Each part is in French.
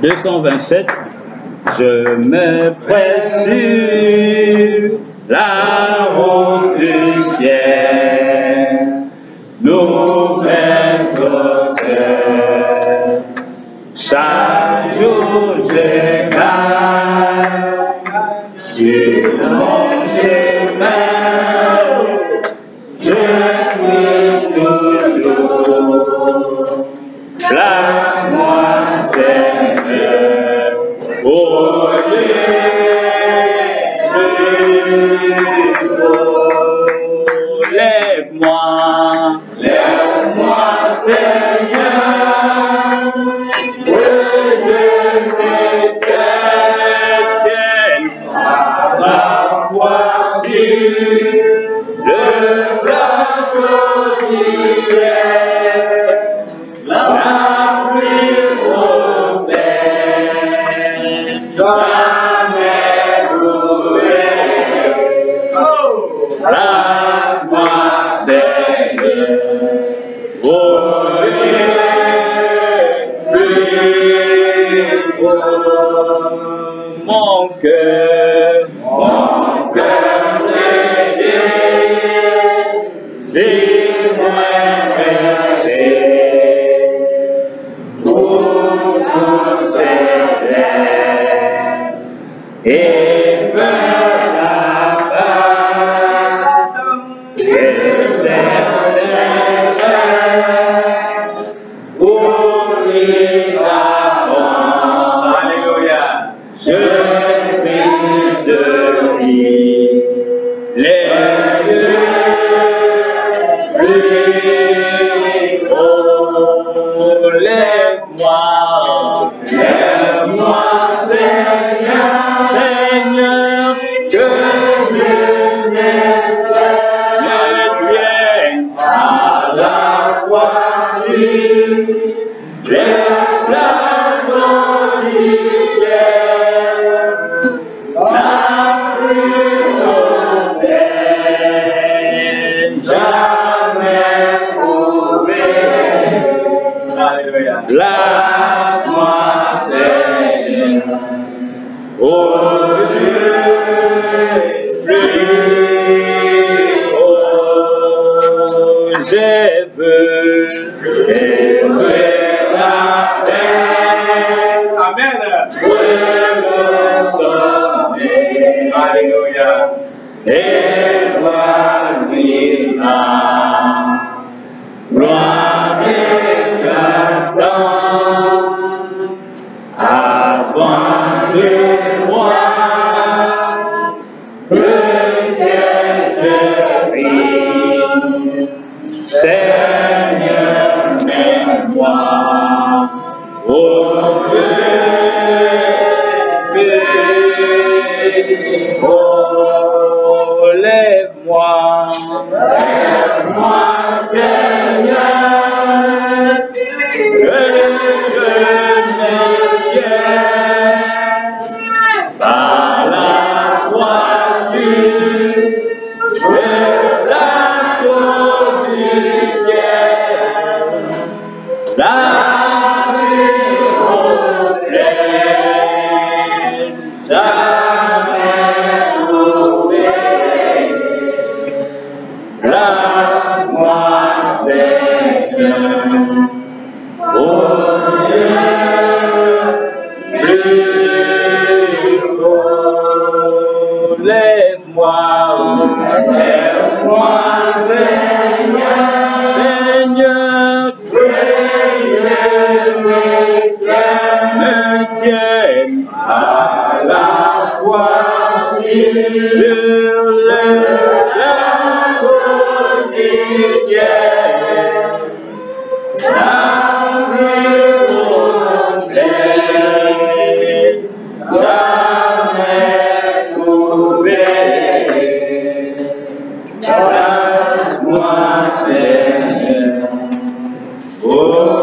227. Je me presse sur la route du ciel, nouvelles auteurs. Chaque jour je gagne sur mon chemin, je prie toujours. Place-moi, Seigneur, oh Jésus, lève-moi, lève-moi, Seigneur, que je me tienne à la foi sur le plateau du ciel. La pluie au Père, jamais trouvé. Oh, place-moi, Seigneur, oh Dieu, mon cœur dis-moi rester. Et faire la part et pour les parents. Alléluia. Je prie de Christ, les lieux plus hauts, lève-moi, lève-moi, Seigneur, que je me tienne à la foi sur le plateau du ciel. La pluie au Père, jamais trouvé. Alléluia. Place-moi, Seigneur, oh Dieu, plus haut, je veux la paix. Amen. Je veux sommeil. Alléluia. Et voir l'image, gloire et Satan, avant de voir le ciel de vie. Seigneur, mets-moi au bleu, oh, lève-moi, lève-moi, Seigneur, que je me tienne par la foi sur le plateau du ciel. La pluie au plein, jamais trouvé. Place-moi, Seigneur, oh Dieu, plus haut. Lève-moi, lève-moi, Seigneur, que je me tienne à la foi sur le plateau du ciel. La pluie au plein, jamais trouvé. Place-moi, Seigneur, oh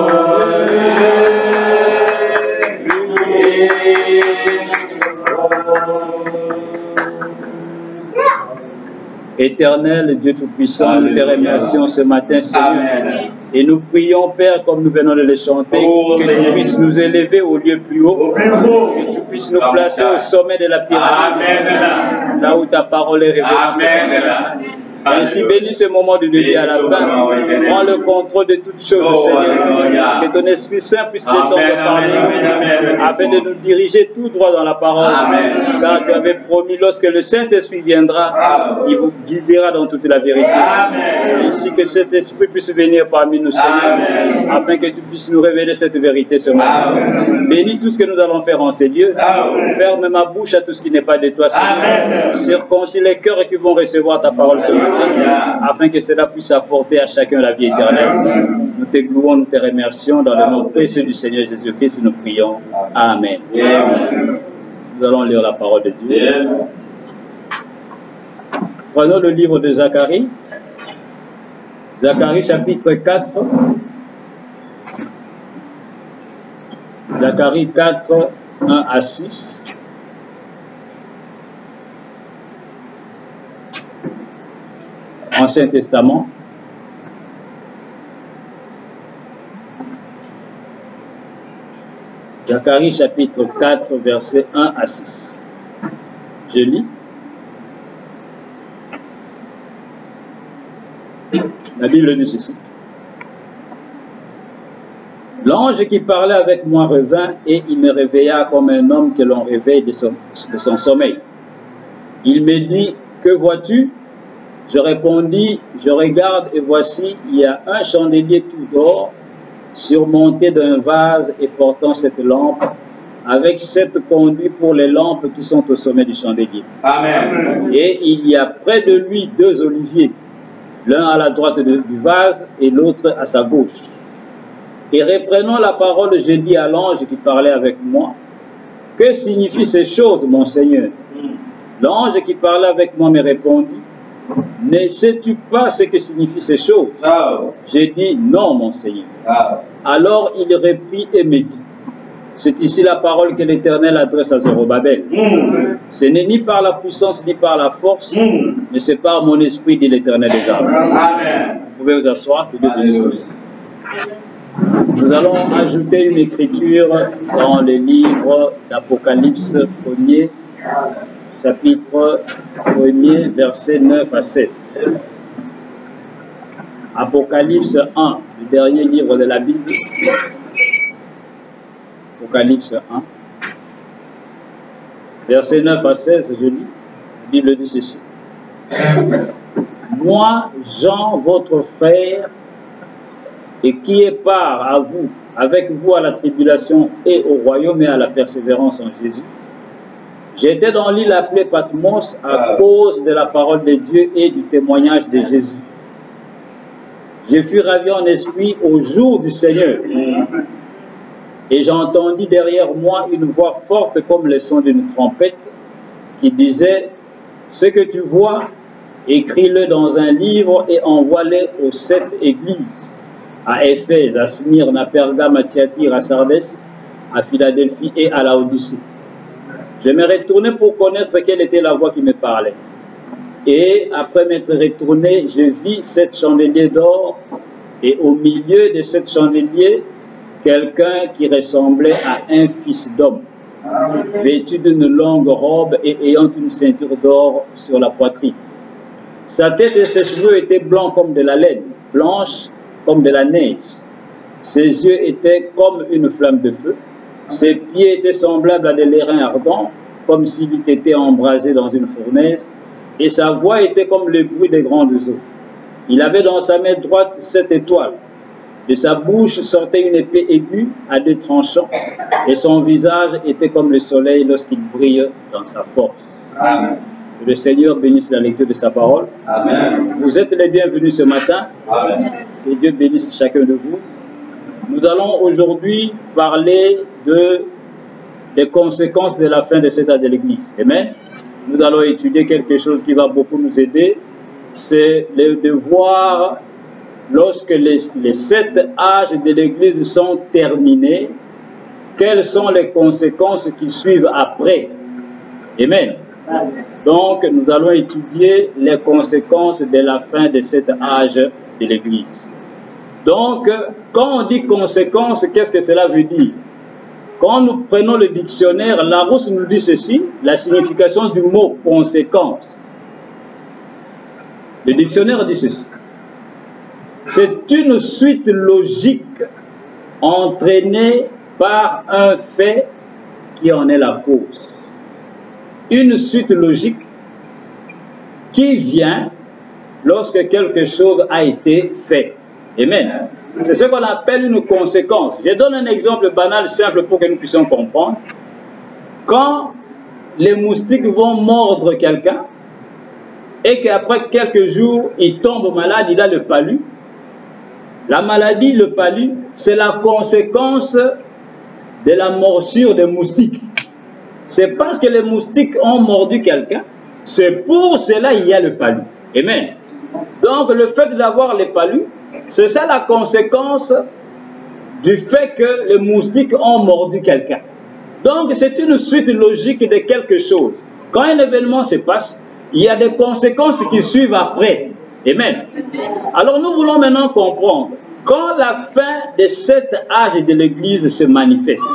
Éternel Dieu Tout-Puissant, nous te remercions ce matin, Seigneur. Amen. Et nous prions, Père, comme nous venons de le chanter, que tu puisses nous élever au lieu plus haut, que tu puisses nous placer au sommet de la pyramide, là où ta parole est révélée. Ainsi, bénis ce moment du début à la fin. Prends le contrôle de toutes choses, Seigneur. Que ton Esprit Saint puisse descendre parmi nous, afin de nous diriger tout droit dans la parole. Car tu avais promis, lorsque le Saint-Esprit viendra, il vous guidera dans toute la vérité. Ainsi que cet Esprit puisse venir parmi nous, Seigneur, afin que tu puisses nous révéler cette vérité ce matin. Bénis tout ce que nous allons faire en ces lieux. Ferme ma bouche à tout ce qui n'est pas de toi, Seigneur. Circoncis les cœurs qui vont recevoir ta parole ce matin, afin que cela puisse apporter à chacun la vie éternelle. Nous te louons, nous te remercions dans le nom précieux du Seigneur Jésus-Christ, nous prions. Amen. Nous allons lire la parole de Dieu. Prenons le livre de Zacharie. Zacharie chapitre 4. Zacharie 4, 1 à 6. Ancien Testament. Zacharie chapitre 4, versets 1 à 6. Je lis. La Bible dit ceci. L'ange qui parlait avec moi revint et il me réveilla comme un homme que l'on réveille de son sommeil. Il me dit, que vois-tu? Je répondis, je regarde et voici, il y a un chandelier tout d'or, surmonté d'un vase et portant cette lampe, avec 7 conduits pour les lampes qui sont au sommet du chandelier. Amen. Et il y a près de lui 2 oliviers, l'un à la droite du vase et l'autre à sa gauche. Et reprenant la parole, je dis à l'ange qui parlait avec moi, que signifient ces choses, mon Seigneur? L'ange qui parlait avec moi me répondit, ne sais-tu pas ce que signifient ces choses? J'ai dit, non, mon Seigneur. Alors il reprit et me dit, c'est ici la parole que l'Éternel adresse à Zorobabel. Ce n'est ni par la puissance ni par la force, mais c'est par mon esprit, dit l'Éternel des armées. Vous pouvez vous asseoir, que Dieu bénisse aussi. Nous allons ajouter une écriture dans le livre d'Apocalypse 1er, chapitre 1er, versets 9 à 7. Apocalypse 1, le dernier livre de la Bible. Apocalypse 1, versets 9 à 16, je lis. La Bible dit ceci. Moi, Jean, votre frère, et qui est part à vous, avec vous à la tribulation et au royaume et à la persévérance en Jésus, j'étais dans l'île appelée Patmos à cause de la parole de Dieu et du témoignage de Jésus. Je fus ravi en esprit au jour du Seigneur. Et j'entendis derrière moi une voix forte comme le son d'une trompette qui disait, ce que tu vois, écris-le dans un livre et envoie-le aux 7 églises, à Éphèse, à Smyrne, à Pergame, à Thyatire, à Sardès, à Philadelphie et à Laodicée. Je me retournai pour connaître quelle était la voix qui me parlait. Et après m'être retourné, je vis 7 chandeliers d'or, et au milieu de 7 chandeliers, quelqu'un qui ressemblait à un fils d'homme, vêtu d'une longue robe et ayant une ceinture d'or sur la poitrine. Sa tête et ses cheveux étaient blancs comme de la laine, blanches comme de la neige. Ses yeux étaient comme une flamme de feu. Ses pieds étaient semblables à des l'airain ardents, comme s'il eût été embrasé dans une fournaise, et sa voix était comme le bruit des grandes eaux. Il avait dans sa main droite 7 étoiles. De sa bouche sortait une épée aiguë à 2 tranchants, et son visage était comme le soleil lorsqu'il brille dans sa force. Amen. Que le Seigneur bénisse la lecture de sa parole. Amen. Vous êtes les bienvenus ce matin. Amen. Que Dieu bénisse chacun de vous. Nous allons aujourd'hui parler des conséquences de la fin de cet âge de l'Église. Amen. Nous allons étudier quelque chose qui va beaucoup nous aider. C'est de voir, lorsque les 7 âges de l'Église sont terminés, quelles sont les conséquences qui suivent après. Amen. Donc, nous allons étudier les conséquences de la fin de cet âge de l'Église. Donc, quand on dit conséquence, qu'est-ce que cela veut dire? Quand nous prenons le dictionnaire, Larousse nous dit ceci, la signification du mot conséquence. Le dictionnaire dit ceci. C'est une suite logique entraînée par un fait qui en est la cause. Une suite logique qui vient lorsque quelque chose a été fait. Amen. C'est ce qu'on appelle une conséquence. Je donne un exemple banal, simple, pour que nous puissions comprendre. Quand les moustiques vont mordre quelqu'un et qu'après quelques jours, il tombe malade, il a le palu. La maladie, le palu, c'est la conséquence de la morsure des moustiques. C'est parce que les moustiques ont mordu quelqu'un, c'est pour cela qu'il y a le palu. Amen. Donc le fait d'avoir les palus, c'est ça la conséquence du fait que les moustiques ont mordu quelqu'un. Donc c'est une suite logique de quelque chose. Quand un événement se passe, il y a des conséquences qui suivent après. Amen. Alors nous voulons maintenant comprendre, quand la fin des 7 âges de l'Église se manifeste,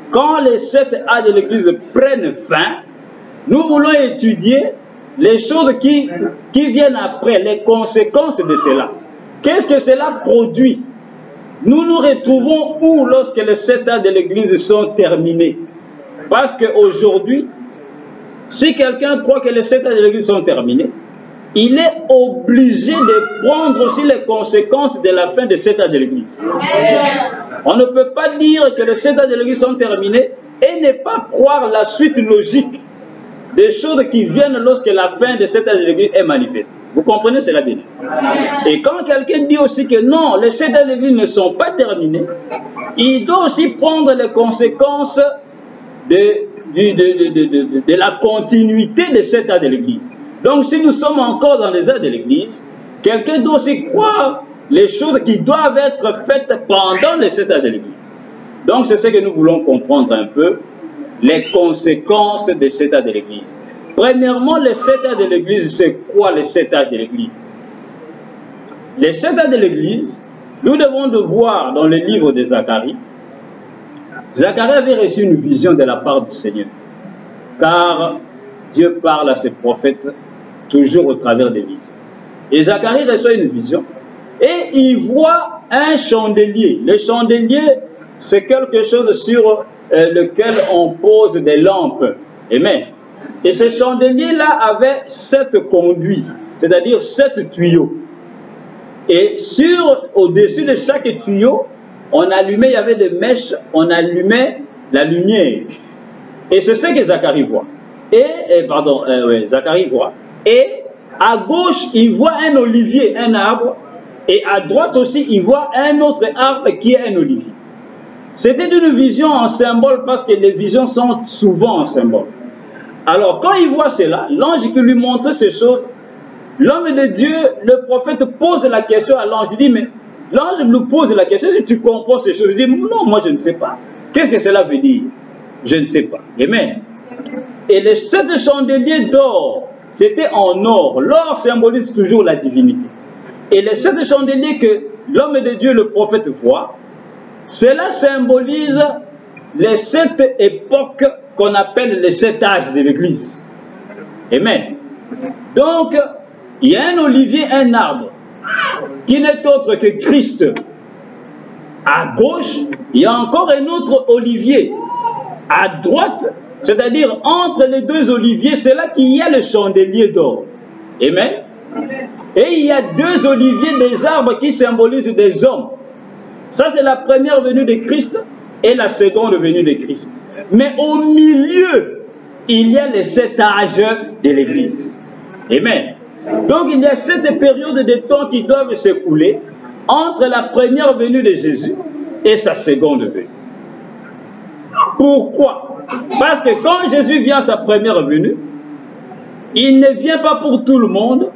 quand les 7 âges de l'Église prennent fin, nous voulons étudier les choses qui viennent après, les conséquences de cela. Qu'est-ce que cela produit? Nous nous retrouvons où lorsque les 7 âges de l'Église sont terminés? Parce qu'aujourd'hui, si quelqu'un croit que les 7 âges de l'Église sont terminés, il est obligé de prendre aussi les conséquences de la fin des 7 âges de l'Église. On ne peut pas dire que les 7 âges de l'Église sont terminés et ne pas croire la suite logique des choses qui viennent lorsque la fin de 7 âges de l'Église est manifeste. Vous comprenez cela bien? Et quand quelqu'un dit aussi que non, les 7 âges de l'Église ne sont pas terminés, il doit aussi prendre les conséquences de la continuité des 7 âges de l'Église. Donc si nous sommes encore dans les âges de l'Église, quelqu'un doit aussi croire les choses qui doivent être faites pendant les 7 âges de l'Église. Donc c'est ce que nous voulons comprendre un peu, les conséquences des 7 âges de l'Église. Premièrement, les 7 âges de l'Église, c'est quoi les 7 âges de l'Église? Les 7 âges de l'Église, nous devons de voir dans le livre de Zacharie. Zacharie avait reçu une vision de la part du Seigneur, car Dieu parle à ses prophètes toujours au travers des visions. Et Zacharie reçoit une vision et il voit un chandelier. Le chandelier, c'est quelque chose sur lequel on pose des lampes. Amen. Et ce chandelier-là avait 7 conduits, c'est-à-dire 7 tuyaux. Et au-dessus de chaque tuyau, on allumait, il y avait des mèches, on allumait la lumière. Et c'est ce que Zacharie voit. Zacharie voit. Et à gauche, il voit un olivier, un arbre. Et à droite aussi, il voit un autre arbre qui est un olivier. C'était une vision en symbole parce que les visions sont souvent en symbole. Alors, quand il voit cela, l'ange qui lui montre ces choses, l'homme de Dieu, le prophète, pose la question à l'ange. Il dit, mais l'ange lui pose la question, si tu comprends ces choses. Il dit, non, moi je ne sais pas. Qu'est-ce que cela veut dire? Je ne sais pas. Amen. Et les 7 chandeliers d'or, c'était en or. L'or symbolise toujours la divinité. Et les 7 chandeliers que l'homme de Dieu, le prophète, voit, cela symbolise les 7 époques qu'on appelle les 7 âges de l'Église. Amen. Donc, il y a un olivier, un arbre, qui n'est autre que Christ. À gauche, il y a encore un autre olivier. À droite, c'est-à-dire entre les 2 oliviers, c'est là qu'il y a le chandelier d'or. Amen. Et il y a 2 oliviers, des arbres qui symbolisent des hommes. Ça, c'est la première venue de Christ et la seconde venue de Christ. Mais au milieu, il y a les 7 âges de l'Église. Amen. Donc, il y a 7 périodes de temps qui doivent s'écouler entre la première venue de Jésus et sa seconde venue. Pourquoi? Parce que quand Jésus vient à sa première venue, il ne vient pas pour tout le monde,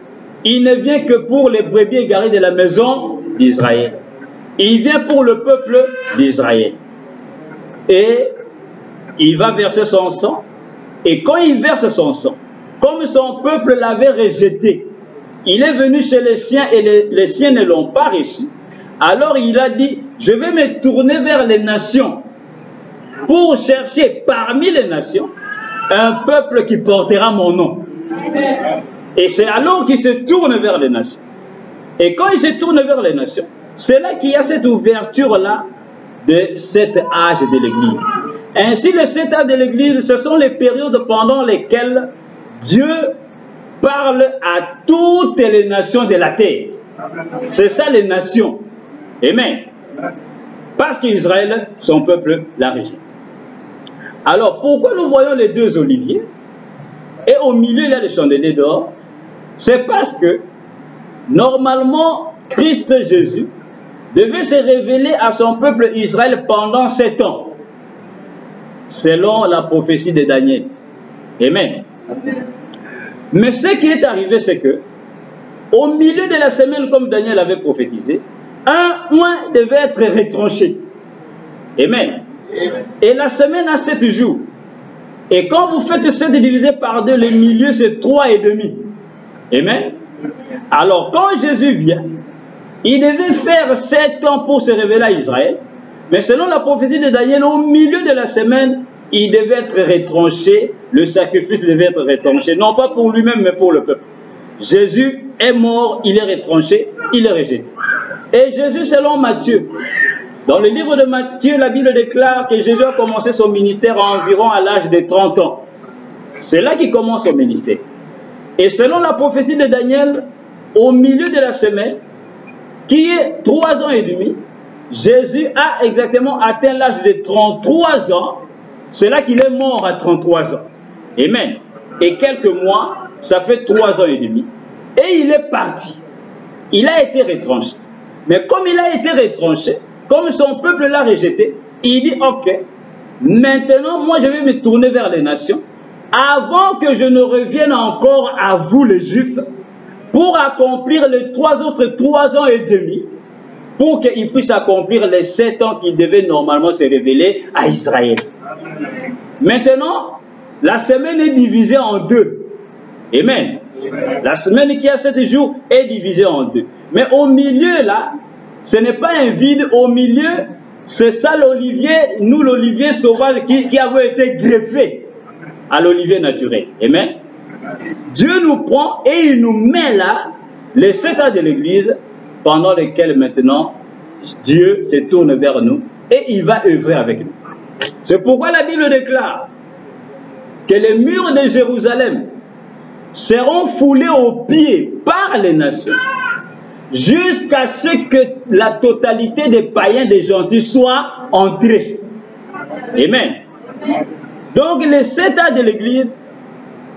il ne vient que pour les brebis égarées de la maison d'Israël. Il vient pour le peuple d'Israël. Et il va verser son sang. Et quand il verse son sang, comme son peuple l'avait rejeté, il est venu chez les siens et les siens ne l'ont pas reçu. Alors il a dit, je vais me tourner vers les nations pour chercher parmi les nations un peuple qui portera mon nom. Et c'est alors qu'il se tourne vers les nations. Et quand il se tourne vers les nations, c'est là qu'il y a cette ouverture-là de cet âge de l'Église. Ainsi, les 7 âges de l'Église, ce sont les périodes pendant lesquelles Dieu parle à toutes les nations de la terre. C'est ça les nations. Amen. Parce qu'Israël, son peuple, l'a rejeté. Alors, pourquoi nous voyons les 2 oliviers et au milieu, il y a les chandeliers d'or? C'est parce que, normalement, Christ Jésus devait se révéler à son peuple Israël pendant 7 ans, selon la prophétie de Daniel. Amen. Mais ce qui est arrivé, c'est que, au milieu de la semaine, comme Daniel avait prophétisé, un mois devait être retranché. Amen. Et la semaine a 7 jours. Et quand vous faites 7 divisé par 2, le milieu c'est 3,5. Amen. Alors quand Jésus vient, il devait faire 7 ans pour se révéler à Israël. Mais selon la prophétie de Daniel, au milieu de la semaine, il devait être retranché. Le sacrifice devait être retranché. Non pas pour lui-même, mais pour le peuple. Jésus est mort, il est retranché, il est rejeté. Et Jésus, selon Matthieu, dans le livre de Matthieu, la Bible déclare que Jésus a commencé son ministère environ à l'âge de 30 ans. C'est là qu'il commence son ministère. Et selon la prophétie de Daniel, au milieu de la semaine, qui est 3 ans et demi, Jésus a exactement atteint l'âge de 33 ans. C'est là qu'il est mort à 33 ans. Amen. Et quelques mois, ça fait 3 ans et demi. Et il est parti. Il a été retranché. Mais comme il a été retranché, comme son peuple l'a rejeté, il dit, ok, maintenant, moi je vais me tourner vers les nations, avant que je ne revienne encore à vous les Juifs, pour accomplir les 3 autres 3 ans et demi, pour qu'il puisse accomplir les 7 ans qu'il devait normalement se révéler à Israël. Maintenant, la semaine est divisée en 2. Amen. La semaine qui a 7 jours est divisée en 2. Mais au milieu là, ce n'est pas un vide. Au milieu, c'est ça l'olivier, nous l'olivier sauvage qui avait été greffé à l'olivier naturel. Amen. Dieu nous prend et il nous met là, les 7 ans de l'Église, pendant lesquels maintenant, Dieu se tourne vers nous et il va œuvrer avec nous. C'est pourquoi la Bible déclare que les murs de Jérusalem seront foulés aux pieds par les nations, jusqu'à ce que la totalité des païens, des gentils, soient entrés. Amen. Donc les 7 ans de l'Église,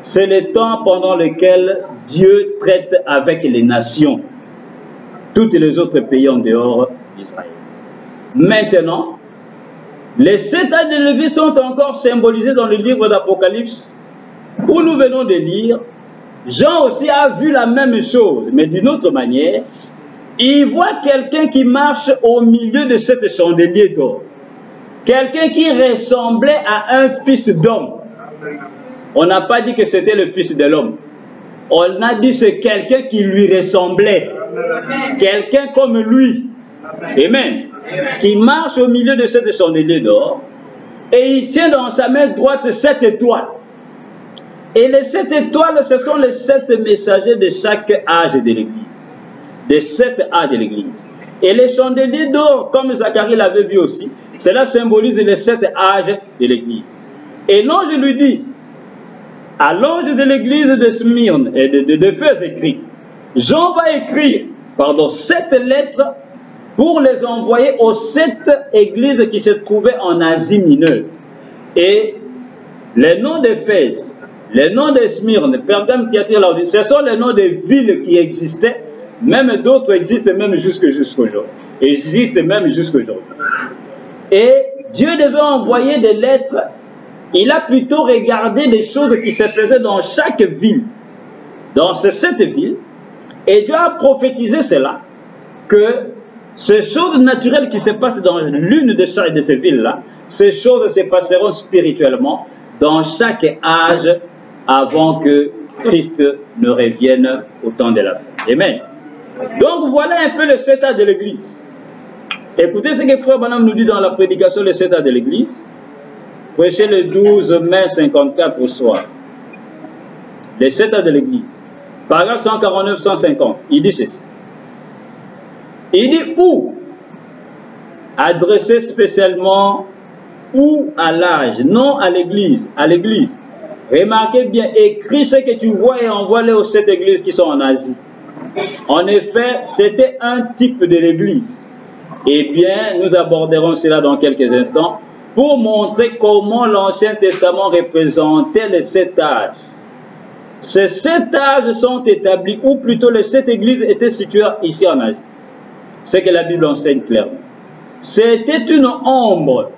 c'est le temps pendant lequel Dieu traite avec les nations, tous les autres pays en dehors d'Israël. Maintenant, les 7 ans de l'Église sont encore symbolisés dans le livre d'Apocalypse, où nous venons de lire. Jean aussi a vu la même chose, mais d'une autre manière. Il voit quelqu'un qui marche au milieu de cet chandelier d'or. Quelqu'un qui ressemblait à un fils d'homme. On n'a pas dit que c'était le fils de l'homme. On a dit que c'est quelqu'un qui lui ressemblait. Quelqu'un comme lui. Amen. Qui marche au milieu de cet chandelier d'or. Et il tient dans sa main droite 7 étoiles. Et les 7 étoiles, ce sont les 7 messagers de chaque âge de l'Église. Des 7 âges de l'Église. Et les chandeliers d'or, comme Zacharie l'avait vu aussi, cela symbolise les 7 âges de l'Église. Et l'ange lui dit, à l'ange de l'Église de Smyrne et d'Éphèse écrit, Jean va écrire 7 lettres pour les envoyer aux 7 églises qui se trouvaient en Asie mineure. Et les noms d'Éphèse, les noms de Smyrne, Pergame, Thyatire, Laodicée, ce sont les noms des villes qui existaient, même d'autres existent même jusqu'aujourd'hui. Existent même jusqu'aujourd'hui. Et Dieu devait envoyer des lettres. Il a plutôt regardé des choses qui se faisaient dans chaque ville, dans ces 7 villes, et Dieu a prophétisé cela, que ces choses naturelles qui se passent dans l'une de ces villes-là, ces choses se passeront spirituellement dans chaque âge avant que Christ ne revienne au temps de la fin. Amen. Donc voilà un peu le 7 âges de l'Église. Écoutez ce que Frère Branham nous dit dans la prédication des 7 âges de l'Église, prêché le 12 mai 54 au soir. Les 7 âges de l'Église, paragraphe 149-150, il dit ceci. Il dit où adressé spécialement ou à l'âge, non à l'Église, à l'Église. Remarquez bien, écris ce que tu vois et envoie-les aux 7 églises qui sont en Asie. En effet, c'était un type de l'Église. Eh bien, nous aborderons cela dans quelques instants pour montrer comment l'Ancien Testament représentait les 7 âges. Ces 7 âges sont établis, ou plutôt les 7 églises étaient situées ici en Asie. C'est que la Bible enseigne clairement. C'était une ombre,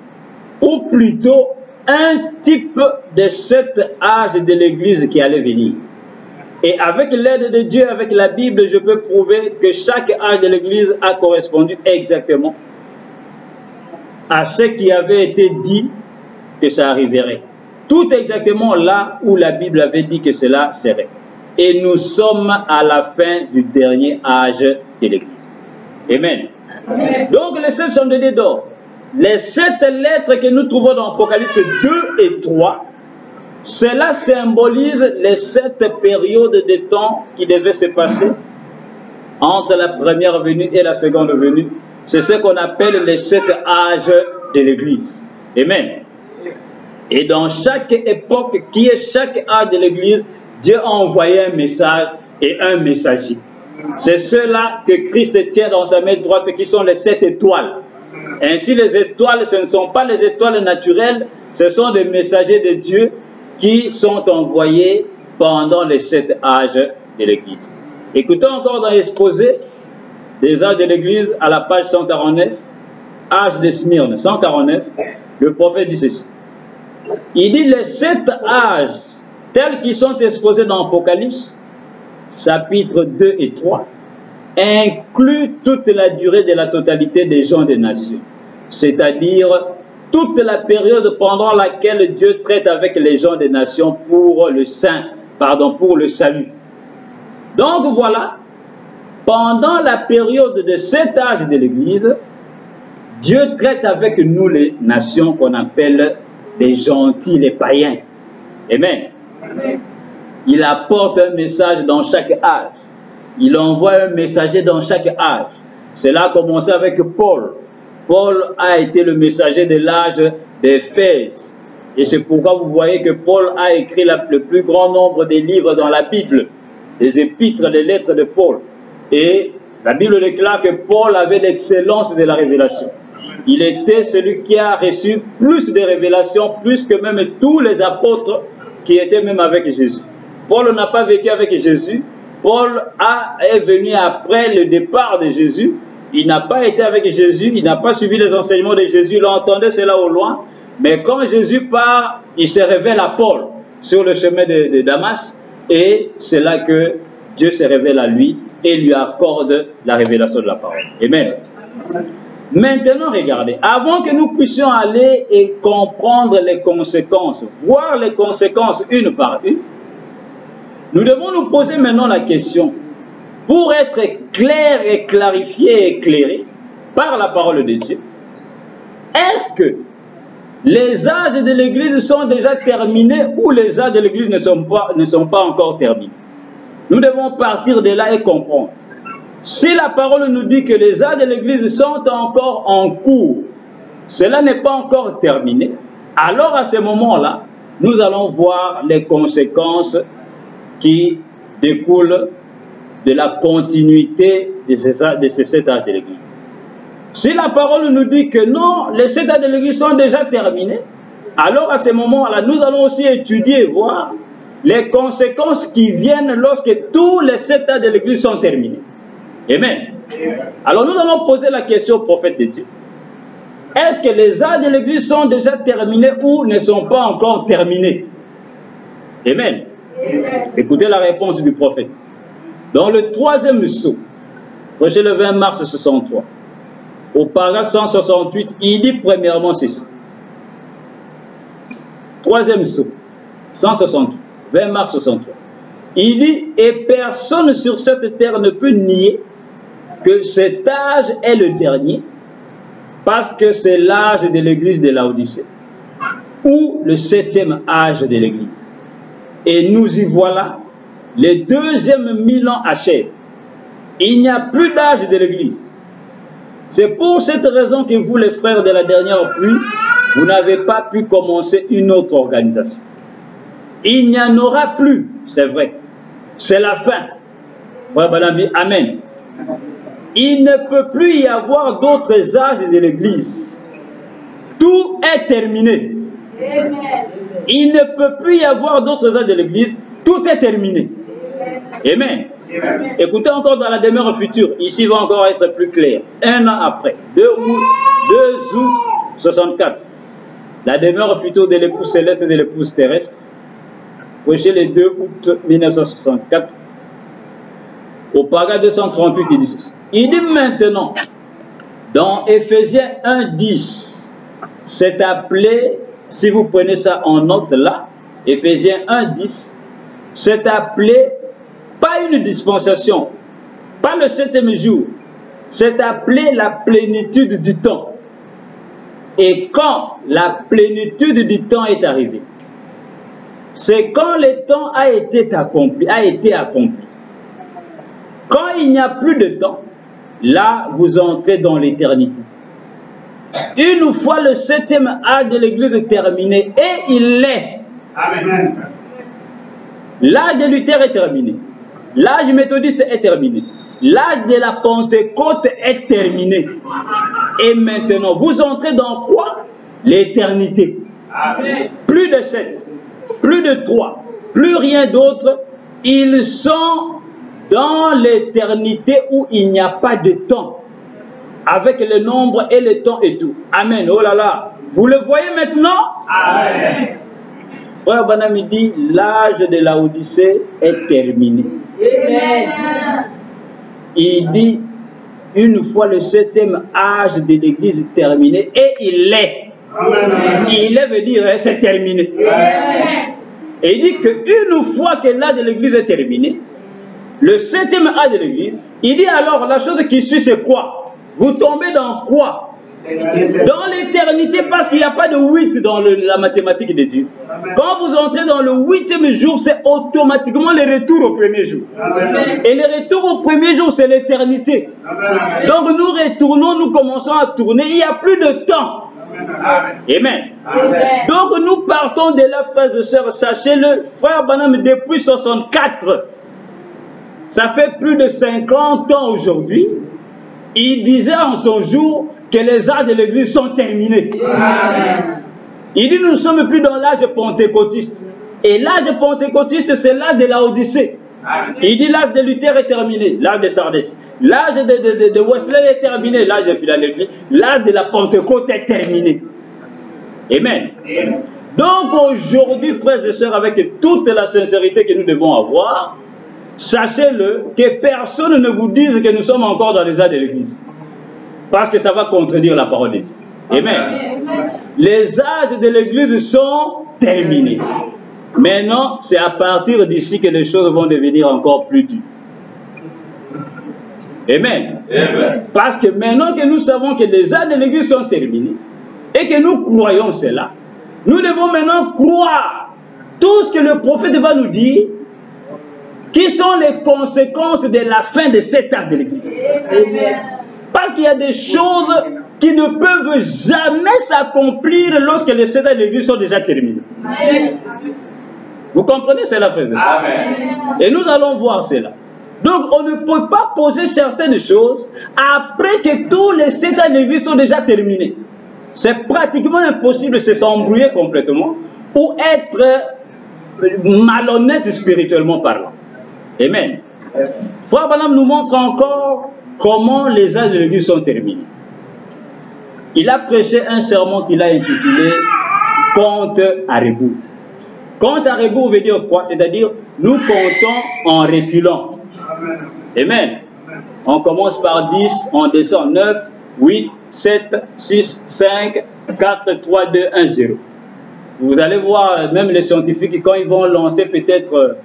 ou plutôt un type de 7 âges de l'Église qui allait venir. Et avec l'aide de Dieu, avec la Bible, je peux prouver que chaque âge de l'Église a correspondu exactement à ce qui avait été dit que ça arriverait. Tout exactement là où la Bible avait dit que cela serait. Et nous sommes à la fin du dernier âge de l'Église. Amen. Amen. Donc les 7 chandeliers d'or, les 7 lettres que nous trouvons dans Apocalypse 2 et 3, cela symbolise les 7 périodes de temps qui devaient se passer entre la première venue et la seconde venue. C'est ce qu'on appelle les 7 âges de l'Église. Amen. Et dans chaque époque, qui est chaque âge de l'Église, Dieu a envoyé un message et un messager. C'est ceux-là que Christ tient dans sa main droite, qui sont les 7 étoiles. Ainsi, les étoiles, ce ne sont pas les étoiles naturelles, ce sont des messagers de Dieu qui sont envoyés pendant les 7 âges de l'Église. Écoutons encore dans l'exposé des âges de l'Église à la page 149, âge de Smyrne, 149, le prophète dit ceci. Il dit les 7 âges tels qu'ils sont exposés dans Apocalypse, chapitres 2 et 3, incluent toute la durée de la totalité des gens des nations, c'est-à-dire toute la période pendant laquelle Dieu traite avec les gens des nations pour le salut. Donc voilà, pendant la période de 7 âges de l'Église, Dieu traite avec nous les nations qu'on appelle les gentils, les païens. Amen. Amen. Il apporte un message dans chaque âge. Il envoie un messager dans chaque âge. Cela a commencé avec Paul. Paul a été le messager de l'âge d'Éphèse. Et c'est pourquoi vous voyez que Paul a écrit le plus grand nombre des livres dans la Bible, les épîtres, les lettres de Paul. Et la Bible déclare que Paul avait l'excellence de la révélation. Il était celui qui a reçu plus de révélations, plus que même tous les apôtres qui étaient même avec Jésus. Paul n'a pas vécu avec Jésus. Paul est venu après le départ de Jésus. Il n'a pas été avec Jésus, il n'a pas suivi les enseignements de Jésus, il entendait cela au loin. Mais quand Jésus part, il se révèle à Paul sur le chemin de Damas. Et c'est là que Dieu se révèle à lui et lui accorde la révélation de la parole. Amen. Maintenant, regardez, avant que nous puissions aller et comprendre les conséquences, voir les conséquences une par une, nous devons nous poser maintenant la question, pour être clair et clarifié et éclairé par la parole de Dieu, est-ce que les âges de l'Église sont déjà terminés ou les âges de l'Église ne sont pas encore terminés? Nous devons partir de là et comprendre. Si la parole nous dit que les âges de l'Église sont encore en cours, cela n'est pas encore terminé, alors à ce moment-là, nous allons voir les conséquences qui découlent de la continuité de ces 7 âges de l'Église. Si la parole nous dit que non, les 7 âges de l'Église sont déjà terminés, alors à ce moment-là, nous allons aussi étudier et voir les conséquences qui viennent lorsque tous les 7 âges de l'Église sont terminés. Amen. Alors nous allons poser la question au prophète de Dieu. Est-ce que les âges de l'Église sont déjà terminés ou ne sont pas encore terminés? Amen. Écoutez la réponse du prophète. Dans le 3e sceau, prêché le 20 mars 63, au paragraphe 168, il dit premièrement ceci. 3e sceau, 168, 20 mars 63. Il dit, et personne sur cette terre ne peut nier que cet âge est le dernier, Parce que c'est l'âge de l'église de Laodicée, ou le 7e âge de l'église. Et nous y voilà, les 2e 1000 ans achèvent. Il n'y a plus d'âge de l'église. C'est pour cette raison que vous, les frères de la dernière pluie, vous n'avez pas pu commencer une autre organisation. Il n'y en aura plus, c'est vrai. C'est la fin. Frère Banambi, amen. Il ne peut plus y avoir d'autres âges de l'église. Tout est terminé. Amen. Il ne peut plus y avoir d'autres âges de l'église. Tout est terminé. Amen. Amen. Écoutez encore dans la demeure future. Ici va encore être plus clair. Un an après, 2 août 64. La demeure future de l'épouse céleste et de l'épouse terrestre. Prêché le 2 août 1964. Au paragraphe 238, il dit ceci. Il dit maintenant, dans Éphésiens 1:10, c'est appelé, si vous prenez ça en note là, Éphésiens 1:10, c'est appelé, pas une dispensation, pas le 7e jour, c'est appelé la plénitude du temps. Et quand la plénitude du temps est arrivée, c'est quand le temps a été accompli. Quand il n'y a plus de temps, là, vous entrez dans l'éternité. Une fois le 7e âge de l'église terminé, et il l'est. Amen. L'âge de Luther est terminé. L'âge méthodiste est terminé. L'âge de la Pentecôte est terminé. Et maintenant, vous entrez dans quoi? L'éternité. Plus de 7, plus de 3, plus rien d'autre. Ils sont dans l'éternité où il n'y a pas de temps. Avec le nombre et le temps et tout. Amen. Oh là là. Vous le voyez maintenant? Amen. Frère Banami dit, l'âge de Laodicée est terminé. Amen. Il dit, une fois le 7e âge de l'église terminé, et il l'est. Il est veut dire, c'est terminé. Amen. Et il dit qu'une fois que l'âge de l'église est terminé, le 7e âge de l'église, il dit alors, la chose qui suit, c'est quoi? Vous tombez dans quoi? Dans l'éternité, parce qu'il n'y a pas de 8 dans la mathématique de Dieu. Quand vous entrez dans le 8e jour, c'est automatiquement le retour au premier jour. Amen. Et le retour au premier jour, c'est l'éternité. Donc nous retournons, nous commençons à tourner, il n'y a plus de temps. Amen. Amen. Donc nous partons de là, frères et sœurs, sachez-le, frère Banam, depuis 64, ça fait plus de 50 ans aujourd'hui, il disait en son jour que les âges de l'église sont terminés. Amen. Il dit nous ne sommes plus dans l'âge pentecôtiste. Et l'âge pentecôtiste, c'est l'âge de Laodicée. Il dit l'âge de Luther est terminé, l'âge de Sardis. L'âge de Wesley est terminé, l'âge de Philadelphie. L'âge de la Pentecôte est terminé. Amen. Amen. Donc aujourd'hui, frères et sœurs, avec toute la sincérité que nous devons avoir, sachez-le que personne ne vous dise que nous sommes encore dans les âges de l'église. Parce que ça va contredire la parole de Dieu. Amen. Amen. Les âges de l'église sont terminés. Maintenant, c'est à partir d'ici que les choses vont devenir encore plus dures. Amen. Amen. Parce que maintenant que nous savons que les âges de l'église sont terminés et que nous croyons cela, nous devons maintenant croire tout ce que le prophète va nous dire, qui sont les conséquences de la fin de cet âge de l'église. Amen. Parce qu'il y a des choses qui ne peuvent jamais s'accomplir lorsque les 7 âges de l'église sont déjà terminés. Amen. Vous comprenez cela, frères et sœurs? Et nous allons voir cela. Donc, on ne peut pas poser certaines choses après que tous les 7 âges de l'église sont déjà terminés. C'est pratiquement impossible de s'embrouiller complètement ou être malhonnête spirituellement parlant. Amen. Frère Branham nous montre encore comment les âges de l'église sont terminés. Il a prêché un sermon qu'il a intitulé « Compte à rebours ». Compte à rebours veut dire quoi? C'est-à-dire, nous comptons en reculant. Amen. On commence par 10, on descend 9, 8, 7, 6, 5, 4, 3, 2, 1, 0. Vous allez voir, même les scientifiques, quand ils vont lancer peut-être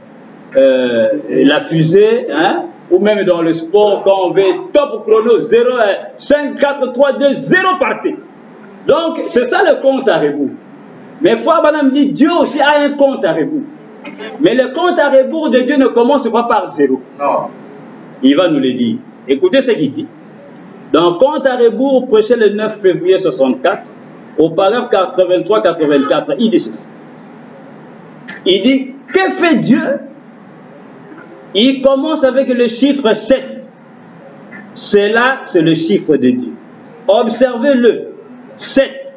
la fusée, hein, ou même dans le sport, quand on veut top chrono 0, 5, 4, 3, 2, 0 partez. Donc, c'est ça le compte à rebours. Mais Frère Branham dit, Dieu aussi a un compte à rebours. Mais le compte à rebours de Dieu ne commence pas par 0. Non. Il va nous le dire. Écoutez ce qu'il dit. Dans compte à rebours, prêché le 9 février 64, au paragraphe 83-84, il dit ceci. Il dit, que fait Dieu? Il commence avec le chiffre 7. Cela, c'est le chiffre de Dieu. Observez-le. 7.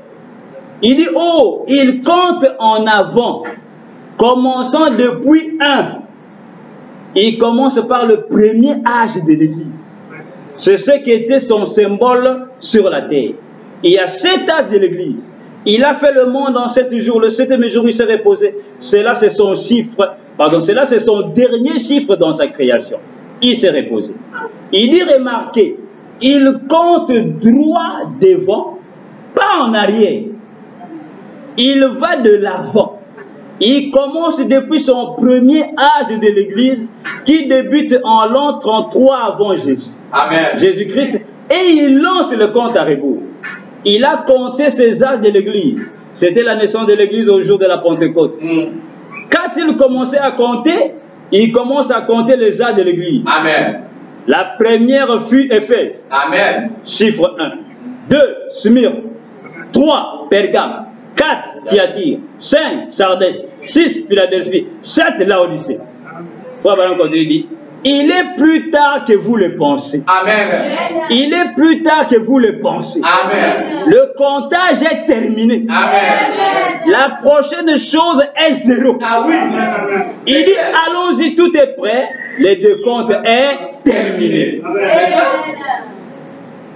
Il dit, oh, il compte en avant, commençant depuis 1. Il commence par le premier âge de l'Église. C'est ce qui était son symbole sur la terre. Il y a 7 âges de l'Église. Il a fait le monde en 7 jours. Le 7e jour, il s'est reposé. Cela, c'est son chiffre. Pardon, cela, c'est son dernier chiffre dans sa création. Il s'est reposé. Il dit, remarquez, il compte droit devant, pas en arrière. Il va de l'avant. Il commence depuis son premier âge de l'Église qui débute en l'an 33 avant Jésus. Amen. Jésus-Christ. Et il lance le compte à rebours. Il a compté ses âges de l'Église. C'était la naissance de l'Église au jour de la Pentecôte. Quand il commençait à compter, il commence à compter les âges de l'Église. Amen. La première fut Éphèse. Amen. Chiffre 1. 2, Smyrne. 3, Pergame. 4, Thyatire. 5, Sardès. 6, Philadelphie. 7, Laodicée. Frère Branham dit, il est plus tard que vous le pensez. Amen. Il est plus tard que vous le pensez. Amen. Le comptage est terminé. Amen. La prochaine chose est 0. Ah oui. Il dit, allons-y, tout est prêt. Le décompte est terminé.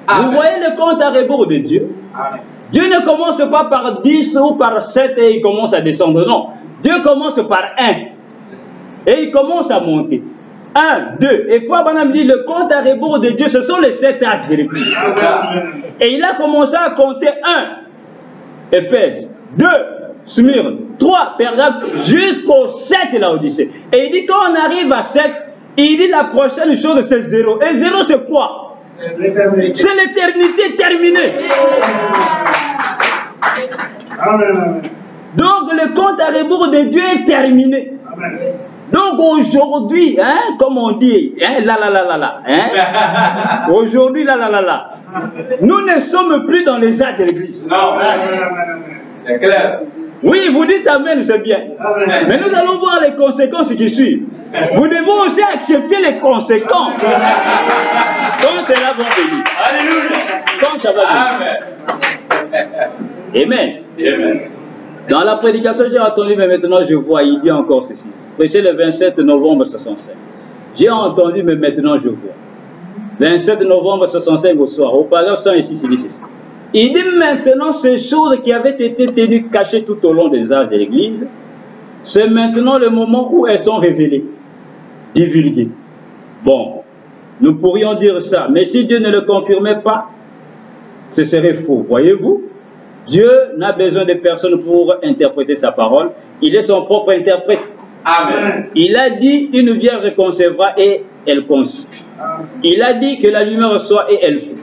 Vous voyez le compte à rebours de Dieu? Amen. Dieu ne commence pas par 10 ou par 7 et il commence à descendre. Non. Dieu commence par 1. Et il commence à monter. 1, 2. Et Frère Branham dit, le compte à rebours de Dieu, ce sont les 7 actes de l'Église. Et il a commencé à compter 1, Éphèse, 2, Smyrne, 3, Pergame, jusqu'au 7, Laodicée. Et il dit, quand on arrive à 7, il dit la prochaine chose, c'est 0. Et 0, c'est quoi? C'est l'éternité terminée. Donc, le compte à rebours de Dieu est terminé. Donc aujourd'hui, hein, comme on dit, hein, aujourd'hui, nous ne sommes plus dans les âges de l'Église. Non. C'est clair. Oui, vous dites Amen, c'est bien. Mais nous allons voir les conséquences qui suivent. Vous devez aussi accepter les conséquences. Quand cela va venir. Alléluia. Quand ça va venir. Amen. Amen. Dans la prédication, j'ai entendu, mais maintenant je vois, il dit encore ceci. Prêché le 27 novembre 65. J'ai entendu, mais maintenant je vois. 27 novembre 65 au soir, au paragraphe 106, il dit ceci. Il dit maintenant ces choses qui avaient été tenues cachées tout au long des âges de l'Église, c'est maintenant le moment où elles sont révélées, divulguées. Bon, nous pourrions dire ça, mais si Dieu ne le confirmait pas, ce serait faux, voyez-vous? Dieu n'a besoin de personne pour interpréter sa parole. Il est son propre interprète. Amen. Il a dit une vierge concevra et elle conçut. Il a dit que la lumière soit et elle fut.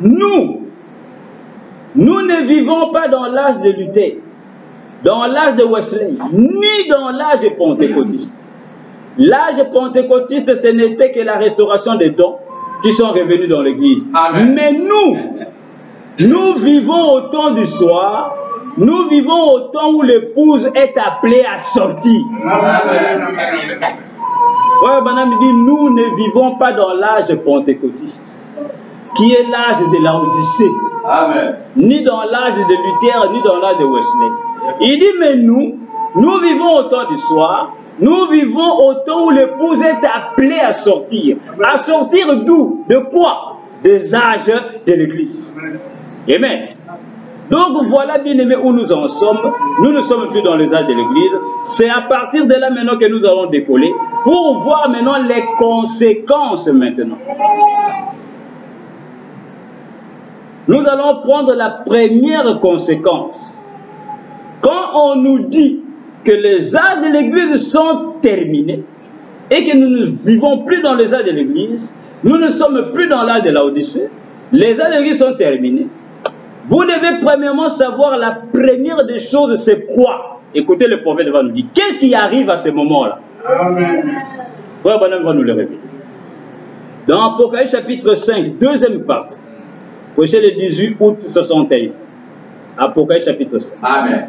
Nous ne vivons pas dans l'âge de Luther, dans l'âge de Wesley, ni dans l'âge pentecôtiste. L'âge pentecôtiste, ce n'était que la restauration des dons qui sont revenus dans l'Église. Mais nous vivons au temps du soir, nous vivons au temps où l'épouse est appelée à sortir. Frère Branham dit, nous ne vivons pas dans l'âge pentecôtiste, qui est l'âge de Laodicée, ni dans l'âge de Luther, ni dans l'âge de Wesley. Il dit, mais nous vivons au temps du soir, nous vivons au temps où l'épouse est appelée à sortir. À sortir d'où? De quoi? Des âges de l'Église. Amen. Donc voilà, bien aimé, où nous en sommes. Nous ne sommes plus dans les âges de l'Église. C'est à partir de là maintenant que nous allons décoller pour voir maintenant les conséquences maintenant. Nous allons prendre la première conséquence. Quand on nous dit que les âges de l'Église sont terminés et que nous ne vivons plus dans les âges de l'Église, nous ne sommes plus dans l'âge de Laodicée, Les ans de l'Église sont terminés. Vous devez premièrement savoir la première des choses, c'est quoi? Écoutez, le prophète va nous dire. Qu'est-ce qui arrive à ce moment-là? Frère Branham va nous le révéler. Dans Apocalypse chapitre 5, deuxième partie, prêché le 18 août 61. Apocalypse chapitre 5. Amen.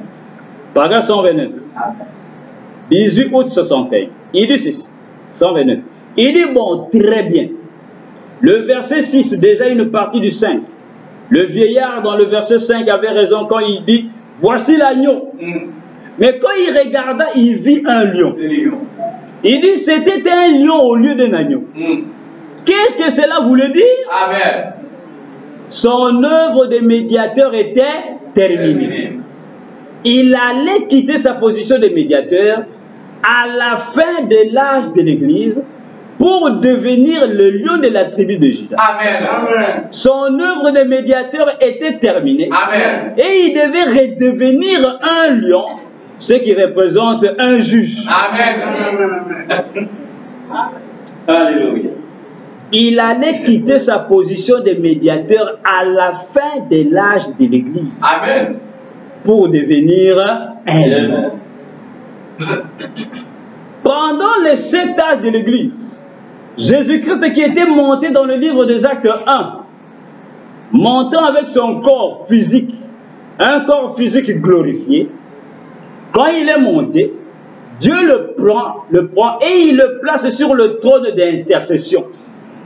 Paragraphe 129. Amen. 18 août 61. Il dit ceci. 129. Il dit, bon, très bien. Le verset 6, déjà une partie du 5. Le vieillard dans le verset 5 avait raison quand il dit, voici l'agneau. Mais quand il regarda, il vit un lion. Il dit, c'était un lion au lieu d'un agneau. Qu'est-ce que cela voulait dire? Amen. Son œuvre de médiateur était terminée. Il allait quitter sa position de médiateur à la fin de l'âge de l'Église pour devenir le lion de la tribu de Juda. Amen. Son œuvre de médiateur était terminée. Amen. Et il devait redevenir un lion, ce qui représente un juge. Amen. Alléluia. Il allait quitter sa position de médiateur à la fin de l'âge de l'Église Amen. pour devenir un lion. Pendant les 7 âges de l'Église, Jésus-Christ qui était monté dans le livre des Actes 1, montant avec son corps physique, un corps physique glorifié, quand il est monté, Dieu le prend et il le place sur le trône d'intercession,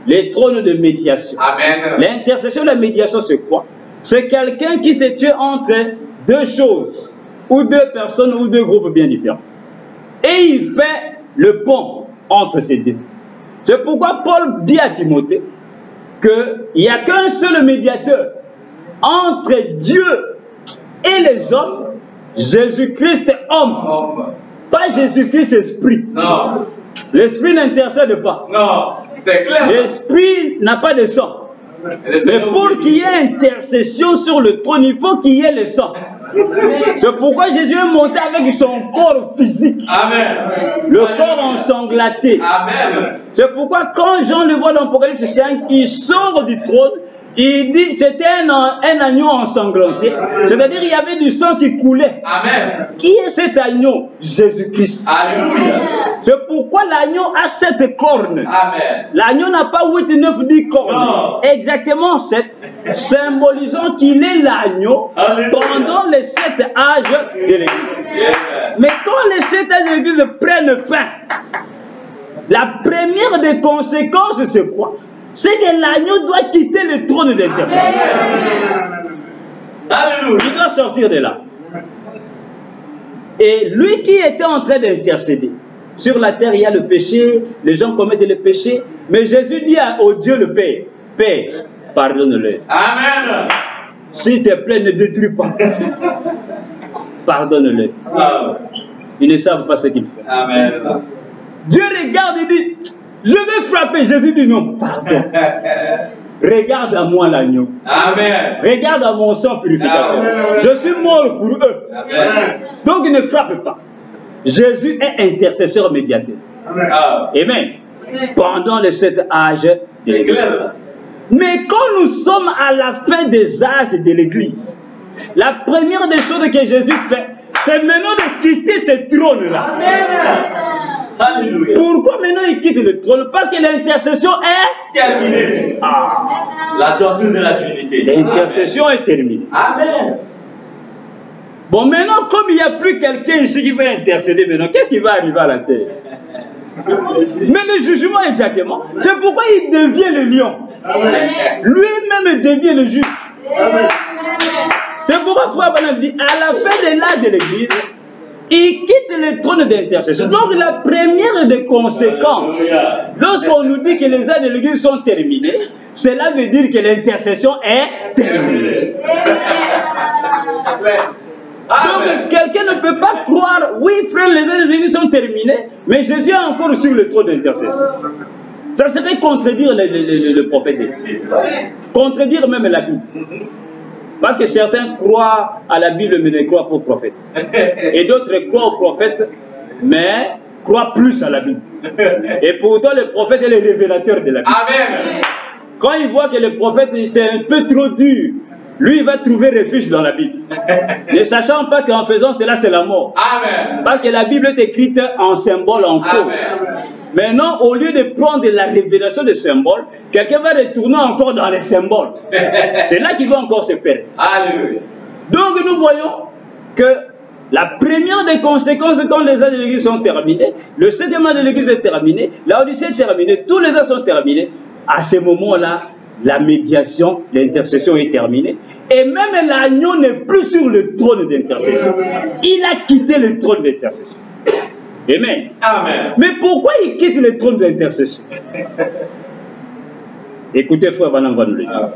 le trône de médiation. Amen. L'intercession de la médiation, c'est quoi? C'est quelqu'un qui se tient entre deux choses, ou deux personnes, ou deux groupes bien différents. Et il fait le pont entre ces deux. C'est pourquoi Paul dit à Timothée qu'il n'y a qu'un seul médiateur entre Dieu et les hommes, Jésus-Christ homme. Pas Jésus-Christ esprit. Non. L'esprit n'intercède pas. Non. C'est clair. L'esprit n'a pas de sang. Mais pour qu'il y ait intercession sur le trône, il faut qu'il y ait le sang. C'est pourquoi Jésus est monté avec son corps physique. Amen. Le corps ensanglanté. Amen. C'est pourquoi quand Jean le voit dans l'Apocalypse 5, il sort du trône, il dit c'était un agneau ensanglanté. C'est-à-dire il y avait du sang qui coulait. Amen. Qui est cet agneau? Jésus-Christ. Alléluia. C'est pourquoi l'agneau a 7 cornes. Amen. L'agneau n'a pas 8, 9, 10 cornes. Non. Exactement 7. Symbolisant qu'il est l'agneau pendant les 7 âges de l'Église. Yes. Mais quand les 7 âges de l'Église prennent fin, la première des conséquences, c'est quoi? C'est que l'agneau doit quitter le trône d'intercession. Alléluia. Il doit sortir de là. Et lui qui était en train d'intercéder, sur la terre il y a le péché, les gens commettent le péché, mais Jésus dit au Dieu le Père, Père, pardonne-le. Amen. S'il te plaît, ne détruis pas. Pardonne-le. Amen. Ils ne savent pas ce qu'ils font. Amen. Dieu regarde et dit, je vais frapper. Jésus dit non, pardon. Regarde à moi l'agneau. Amen. Regarde à mon sang purificateur. Amen. Je suis mort pour eux. Amen. Donc ne frappe pas. Jésus est intercesseur médiateur. Amen. Amen. Pendant les 7 âges de C'est l'Église. clair. Mais quand nous sommes à la fin des âges de l'Église, la première des choses que Jésus fait, c'est maintenant de quitter ce trône-là. Alléluia. Pourquoi maintenant il quitte le trône? Parce que l'intercession est Terminé. La doctrine de la Trinité. L'intercession est terminée. Amen. Bon, maintenant, comme il n'y a plus quelqu'un ici qui va intercéder maintenant, qu'est-ce qui va arriver à la terre? Mais le jugement exactement. C'est pourquoi il devient le lion. Lui-même devient le juge. C'est pourquoi Frère Branham dit, à la fin de l'âge de l'Église, il quitte le trône d'intercession. Donc la première des conséquences, lorsqu'on nous dit que les âges de l'Église sont terminés, cela veut dire que l'intercession est terminée. Donc quelqu'un ne peut pas croire, oui frère, les âges de l'Église sont terminés, mais Jésus est encore sur le trône d'intercession. Ça serait contredire le prophète de Dieu. Contredire même la Bible. Parce que certains croient à la Bible mais ne croient pas au prophète. Et d'autres croient au prophète mais croient plus à la Bible. Et pourtant le prophète est le révélateur de la Bible. Amen. quand il voit que le prophète, c'est un peu trop dur, lui, il va trouver refuge dans la Bible. Ne sachant pas qu'en faisant cela, c'est la mort. Amen. Parce que la Bible est écrite en symbole, en code. Maintenant, au lieu de prendre la révélation des symboles, quelqu'un va retourner encore dans les symboles. C'est là qu'il va encore se perdre. Alléluia. Donc, nous voyons que la première des conséquences, quand les ans de l'Église sont terminés, le 7e an de l'Église est terminé, la Odyssée est terminée, tous les ans sont terminés. À ce moment-là, la médiation, l'intercession est terminée. Et même l'agneau n'est plus sur le trône d'intercession. Il a quitté le trône d'intercession. Amen. Amen. Mais pourquoi il quitte le trône d'intercession? Écoutez, frère Branham va nous le dire.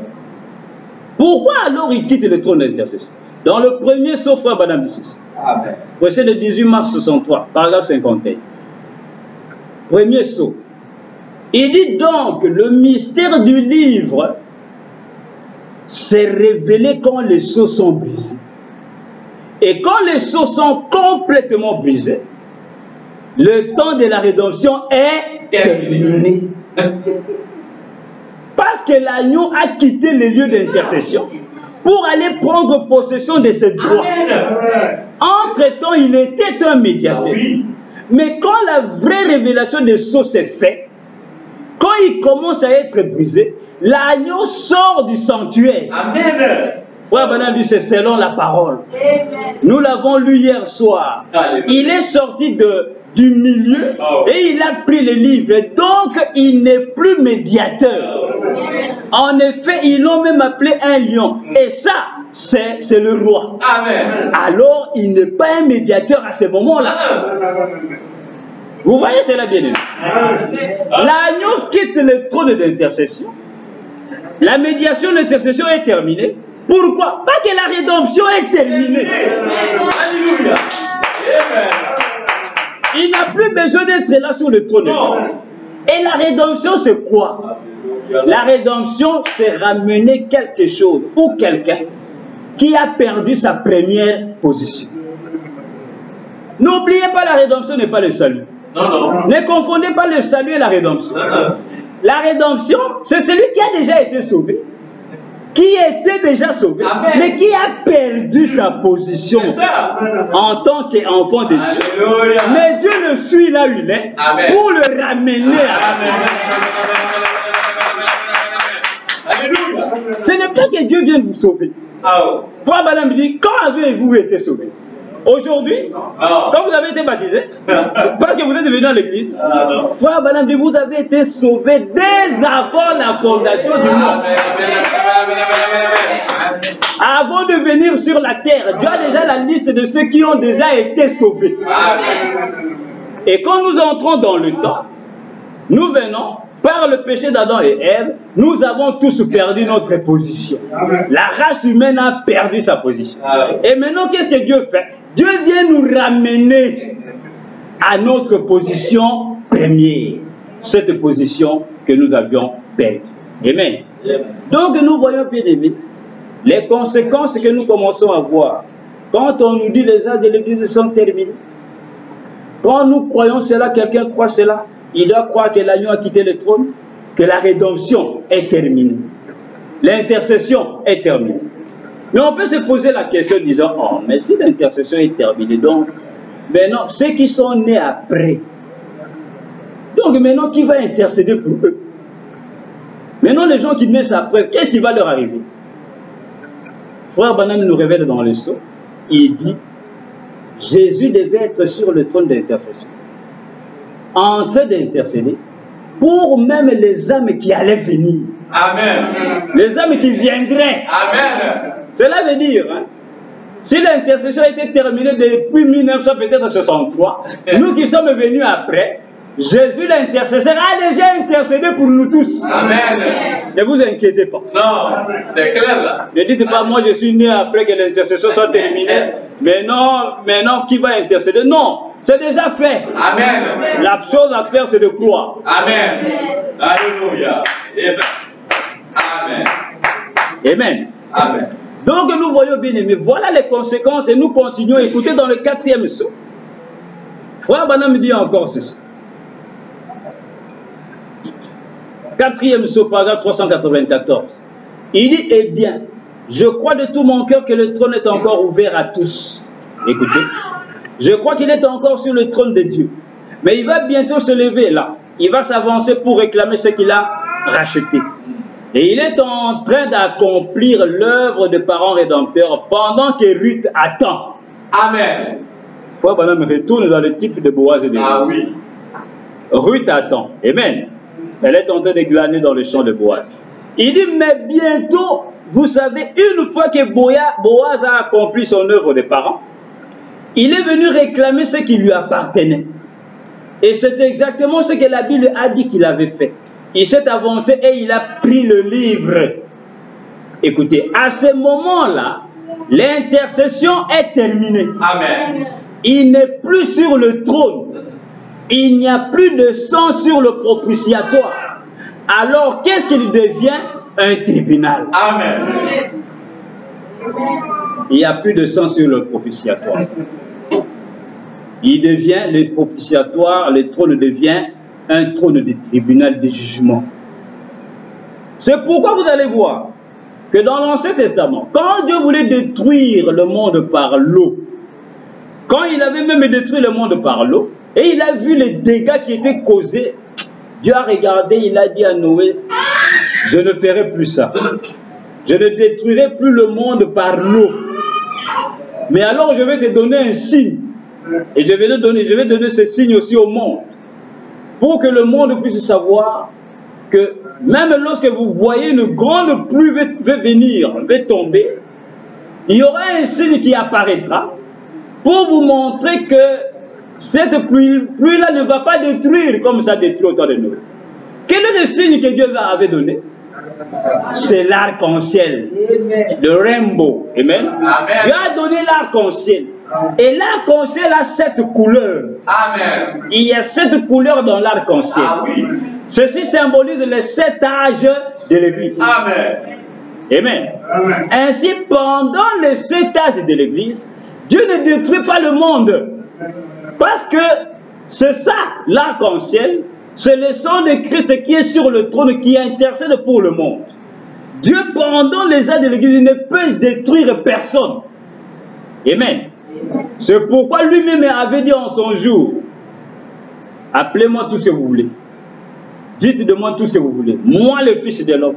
Pourquoi alors il quitte le trône d'intercession? Dans le premier sceau, frère Branham 6. Amen. Verset le 18 mars 63, paragraphe 51. Premier sceau. Il dit donc, le mystère du livre s'est révélé quand les sceaux sont brisés. Et quand les sceaux sont complètement brisés, le temps de la rédemption est terminé. Parce que l'agneau a quitté le lieu d'intercession pour aller prendre possession de ses droits. Entre-temps, il était un médiateur. Mais quand la vraie révélation des sceaux s'est faite, quand il commence à être brisé, l'agneau sort du sanctuaire. Amen. Ouais, madame dit, c'est selon la parole. Nous l'avons lu hier soir. Il est sorti du milieu et il a pris les livres. Donc, il n'est plus médiateur. En effet, ils l'ont même appelé un lion. Et ça, c'est le roi. Amen. Alors, il n'est pas un médiateur à ce moment-là. Vous voyez, c'est la bien-aimée. L'agneau quitte le trône d'intercession. La médiation d'intercession est terminée. Pourquoi? Parce que la rédemption est terminée. Alléluia. Amen. Il n'a plus besoin d'être là sur le trône. Et la rédemption, c'est quoi? La rédemption, c'est ramener quelque chose ou quelqu'un qui a perdu sa première position. N'oubliez pas, la rédemption n'est pas le salut. Non. Ne confondez pas le salut et la rédemption. Non. La rédemption, c'est celui qui a déjà été sauvé, qui était déjà sauvé, Amen. mais qui a perdu sa position en tant qu'enfant de Dieu. Alléluia. Mais Dieu le suit là où il est pour le ramener à Alléluia. Ce n'est pas que Dieu vienne vous sauver. Frère Branham dit, quand avez-vous été sauvé? Aujourd'hui, quand vous avez été baptisé, parce que vous êtes venu à l'église, Frère Branham dit, vous avez été sauvé dès avant la fondation du monde. Avant de venir sur la terre, Dieu a déjà la liste de ceux qui ont déjà été sauvés. Et quand nous entrons dans le temps, nous venons, par le péché d'Adam et Ève, nous avons tous perdu notre position. La race humaine a perdu sa position. Et maintenant, qu'est-ce que Dieu fait? Dieu vient nous ramener à notre position première. Cette position que nous avions perdue. Amen. Donc nous voyons, bien aimés, les conséquences que nous commençons à voir. Quand on nous dit les âges de l'Église sont terminés. Quand nous croyons cela, quelqu'un croit cela, il doit croire que l'agneau a quitté le trône, que la rédemption est terminée. L'intercession est terminée. Mais on peut se poser la question en disant, oh, mais si l'intercession est terminée, donc, maintenant, ceux qui sont nés après, donc maintenant, qui va intercéder pour eux? Maintenant, les gens qui naissent après, qu'est-ce qui va leur arriver? Frère Branham nous révèle dans le sceau, il dit, Jésus devait être sur le trône d'intercession, en train d'intercéder pour même les âmes qui allaient venir. Amen. Les âmes qui viendraient. Amen. Cela veut dire, hein, si l'intercession a été terminée depuis 1963, nous qui sommes venus après, Jésus l'intercesseur a déjà intercédé pour nous tous. Amen. Ne vous inquiétez pas. Non, c'est clair là. Ne dites pas, moi je suis né après que l'intercession soit terminée. Mais non, qui va intercéder? Non, c'est déjà fait. Amen. La chose à faire, c'est de croire. Amen. Alléluia. Amen. Amen. Amen. Donc nous voyons bien aimés, voilà les conséquences et nous continuons. Écoutez dans le 4e sceau. Frère Branham dit encore ceci. 4e psaume, paragraphe 394. Il dit, eh bien, je crois de tout mon cœur que le trône est encore ouvert à tous. Écoutez, je crois qu'il est encore sur le trône de Dieu. Mais il va bientôt se lever là. Il va s'avancer pour réclamer ce qu'il a racheté. Et il est en train d'accomplir l'œuvre de parents rédempteurs pendant que Ruth attend. Amen. Faut que me retourne dans le type de Boaz et de Ruth. Ah oui. Ruth attend. Amen. Elle est en train de glaner dans le champ de Boaz. Il dit, mais bientôt, vous savez, une fois que Boaz a accompli son œuvre de parents, il est venu réclamer ce qui lui appartenait. Et c'est exactement ce que la Bible a dit qu'il avait fait. Il s'est avancé et il a pris le livre. Écoutez, à ce moment-là, l'intercession est terminée. Amen. Il n'est plus sur le trône. Il n'y a plus de sang sur le propitiatoire. Alors, qu'est-ce qu'il devient? Un tribunal. Amen. Il n'y a plus de sang sur le propitiatoire. Il devient le propitiatoire, le trône devient un trône de tribunal de jugement. C'est pourquoi vous allez voir que dans l'Ancien Testament, quand Dieu voulait détruire le monde par l'eau, quand il avait même détruit le monde par l'eau, et il a vu les dégâts qui étaient causés, Dieu a regardé, il a dit à Noé, je ne ferai plus ça. Je ne détruirai plus le monde par l'eau. Mais alors je vais te donner un signe. Et je vais donner ce signe aussi au monde. Pour que le monde puisse savoir que même lorsque vous voyez une grande pluie va venir, va tomber, il y aura un signe qui apparaîtra pour vous montrer que cette pluie-là ne va pas détruire comme ça détruit au temps de Noé. Quel est le signe que Dieu avait donné? C'est l'arc-en-ciel, le rainbow. Amen. Amen. Dieu a donné l'arc-en-ciel. Et l'arc-en-ciel a 7 couleurs. Amen. Il y a 7 couleurs dans l'arc-en-ciel. Ah oui. Ceci symbolise les 7 âges de l'Église. Amen. Amen. Amen. Ainsi, pendant les 7 âges de l'Église, Dieu ne détruit pas le monde. Parce que c'est ça, l'arc-en-ciel. C'est le sang de Christ qui est sur le trône, qui intercède pour le monde. Dieu, pendant les âges de l'Église, ne peut détruire personne. Amen. C'est pourquoi lui-même avait dit en son jour, appelez-moi tout ce que vous voulez. Dites de moi tout ce que vous voulez. Moi, le Fils de l'homme,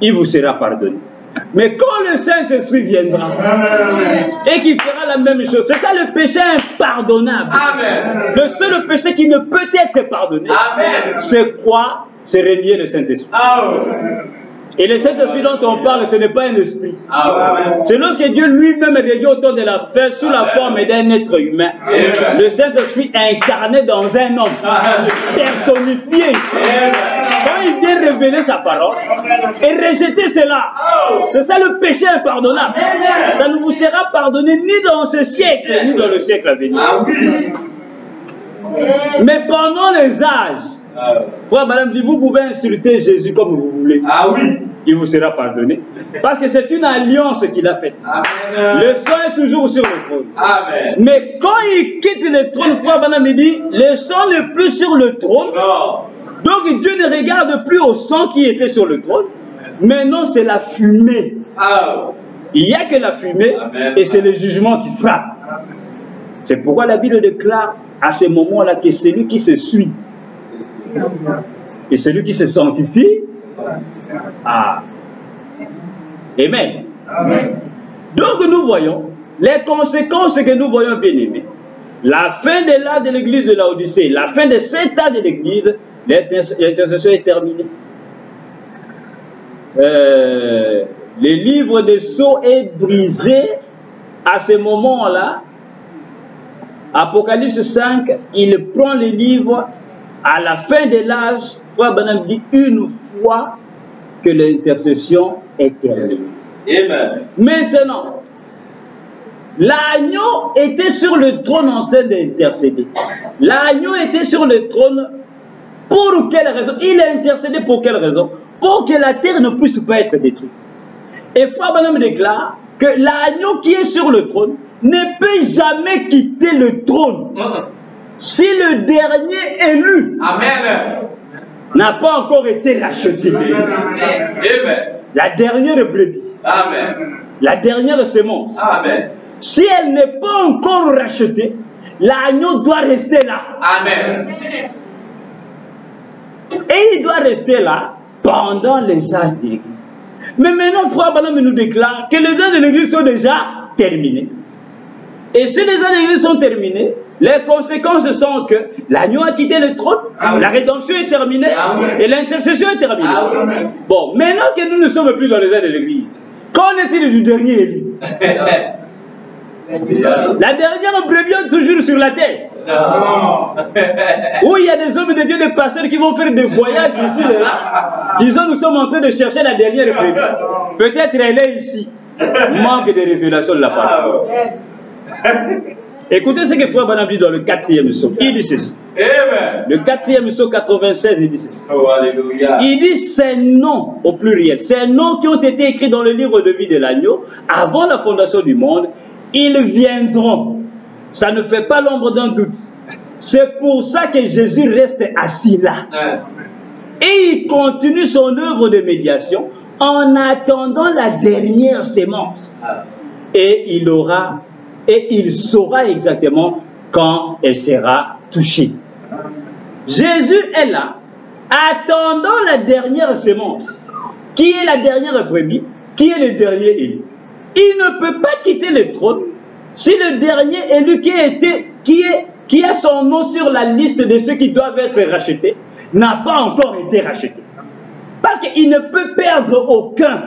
il vous sera pardonné. Mais quand le Saint-Esprit viendra et qui fera la même chose, c'est ça le péché impardonnable. Amen. Le seul péché qui ne peut être pardonné, c'est quoi? C'est renier le Saint-Esprit. Et le Saint-Esprit dont on parle, ce n'est pas un esprit. C'est lorsque Dieu lui-même revient autour de la fin sous la forme d'un être humain. Le Saint-Esprit incarné dans un homme, personnifié. Quand il vient révéler sa parole et rejeter cela, c'est ça le péché impardonnable. Ça ne vous sera pardonné ni dans ce siècle, ni dans le siècle à venir. Mais pendant les âges, frère, madame, vous pouvez insulter Jésus comme vous voulez. Il vous sera pardonné. Parce que c'est une alliance qu'il a faite. Le sang est toujours sur le trône. Amen. Mais quand il quitte le trône, frère, madame, il dit, le sang n'est plus sur le trône. Donc Dieu ne regarde plus au sang qui était sur le trône. Maintenant, c'est la fumée. Il n'y a que la fumée. Et c'est le jugement qui frappe. C'est pourquoi la Bible déclare à ce moment-là que celui qui se suit et celui qui se sanctifie. Amen. Donc nous voyons les conséquences que nous voyons, bien aimés. La fin de l'âge de l'église de Laodicée, la fin de cet âge de l'église, l'intercession est terminée. Le livre des sceaux est brisé à ce moment-là. Apocalypse 5, il prend le livre à la fin de l'âge. Frère Branham dit une fois que l'intercession est terminée. Amen. Maintenant, l'agneau était sur le trône en train d'intercéder. L'agneau était sur le trône pour quelle raison? Il a intercédé pour quelle raison? Pour que la terre ne puisse pas être détruite. Et Frère Branham déclare que l'agneau qui est sur le trône ne peut jamais quitter le trône. Si le dernier élu n'a pas encore été rachetée. Amen. La dernière brebis. Amen. La dernière semence. Amen. Si elle n'est pas encore rachetée, l'agneau doit rester là. Amen. Et il doit rester là pendant les âges de l'Église. Mais maintenant, Frère Branham nous déclare que les âges de l'Église sont déjà terminés. Et si les âges de l'Église sont terminés, les conséquences sont que l'agneau a quitté le trône, la rédemption est terminée et l'intercession est terminée. Bon, maintenant que nous ne sommes plus dans les âges de l'Église, qu'en est-il du dernier élu? La dernière brebis est toujours sur la terre. Où il y a des hommes de Dieu, des pasteurs qui vont faire des voyages ici et là. Disons, nous sommes en train de chercher la dernière brebis. Peut-être elle est ici. Manque de révélation de la parole. Écoutez ce que Frère Branham dit dans le 4e psaume. Il dit ceci. Le 4e psaume 96, il dit ceci. Oh, alléluia. Il dit ces noms au pluriel, ces noms qui ont été écrits dans le livre de vie de l'agneau avant la fondation du monde, ils viendront. Ça ne fait pas l'ombre d'un doute. C'est pour ça que Jésus reste assis là. Et il continue son œuvre de médiation en attendant la dernière sémence. Et il saura exactement quand elle sera touchée. Jésus est là, attendant la dernière sémence. Qui est la dernière brebis? Qui est le dernier élu? Il ne peut pas quitter le trône si le dernier élu qui a son nom sur la liste de ceux qui doivent être rachetés n'a pas encore été racheté. Parce qu'il ne peut perdre aucun.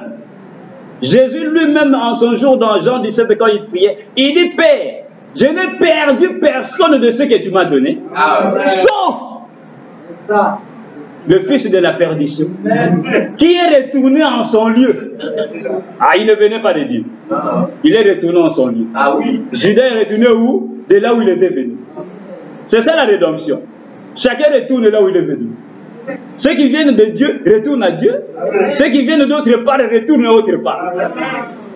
Jésus lui-même en son jour dans Jean 17 quand il priait, il dit: Père, je n'ai perdu personne de ce que tu m'as donné, sauf le fils de la perdition, qui est retourné en son lieu. Ah, il ne venait pas de Dieu. Il est retourné en son lieu. Ah oui. Judas est retourné où? De là où il était venu. C'est ça la rédemption. Chacun retourne là où il est venu. Ceux qui viennent de Dieu retournent à Dieu. Ceux qui viennent d'autre part retournent à autre part.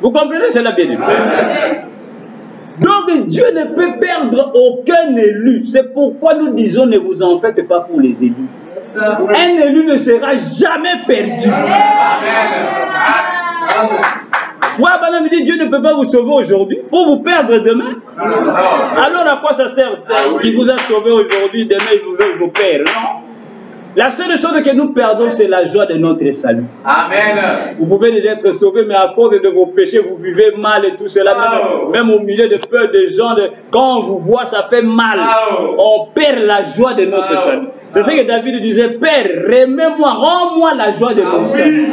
Vous comprenez cela bien? Donc Dieu ne peut perdre aucun élu. C'est pourquoi nous disons: ne vous en faites pas pour les élus. Un élu ne sera jamais perdu. Moi, Branham dit: Dieu ne peut pas vous sauver aujourd'hui pour vous perdre demain. Alors à quoi ça sert qu'il vous a sauvé aujourd'hui, demain il vous perd? Non. La seule chose que nous perdons, c'est la joie de notre salut. Amen. Vous pouvez déjà être sauvé, mais à cause de vos péchés, vous vivez mal et tout cela. Même au milieu de peur des gens, quand on vous voit, ça fait mal. On perd la joie de notre salut. C'est ce que David disait: Père, remets-moi, rends-moi la joie de mon salut.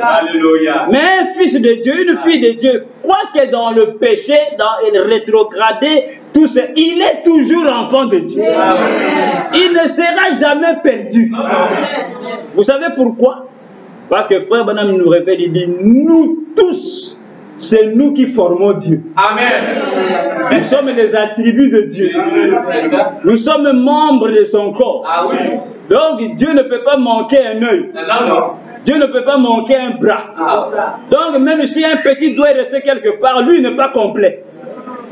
Alléluia. Mais un fils de Dieu, une fille de Dieu, quoique dans le péché, dans le rétrogradé, tout ça, il est toujours enfant de Dieu. Il ne sera jamais perdu. Vous savez pourquoi? Parce que Frère Branham nous révèle, il dit: nous tous, c'est nous qui formons Dieu. Amen. Nous sommes les attributs de Dieu. Nous sommes membres de son corps. Ah oui. Donc Dieu ne peut pas manquer un œil. Non. Dieu ne peut pas manquer un bras. Donc même si un petit doigt est resté quelque part, lui n'est pas complet.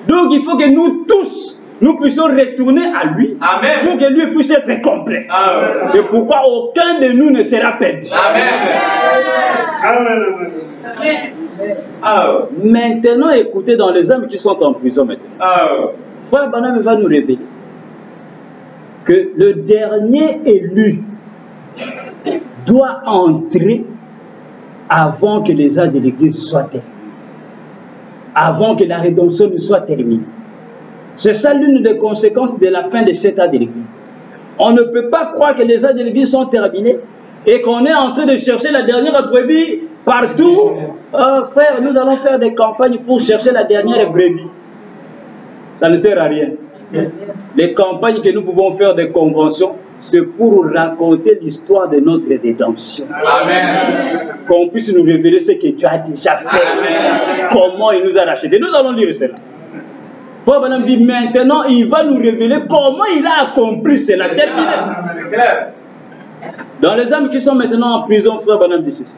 Donc il faut que nous tous, nous puissions retourner à lui. Amen. Pour que lui puisse être complet. Amen. C'est pourquoi aucun de nous ne sera perdu. Amen. Maintenant, écoutez, dans les âmes qui sont en prison maintenant, Frère Branham va nous révéler que le dernier élu doit entrer avant que les âges de l'Église soient terminés, avant que la rédemption ne soit terminée. C'est ça l'une des conséquences de la fin de cet âge de l'Église. On ne peut pas croire que les âges de l'Église sont terminés et qu'on est en train de chercher la dernière brebis partout. Frère, nous allons faire des campagnes pour chercher la dernière brebis. Ça ne sert à rien. Les campagnes que nous pouvons faire, des conventions, c'est pour raconter l'histoire de notre rédemption. Amen. Qu'on puisse nous révéler ce que Dieu a déjà fait. Amen. Comment il nous a rachetés. Nous allons lire cela. Paul Branham dit maintenant, il va nous révéler comment il a accompli cela. Dans les âmes qui sont maintenant en prison, Frère Branham dit ceci.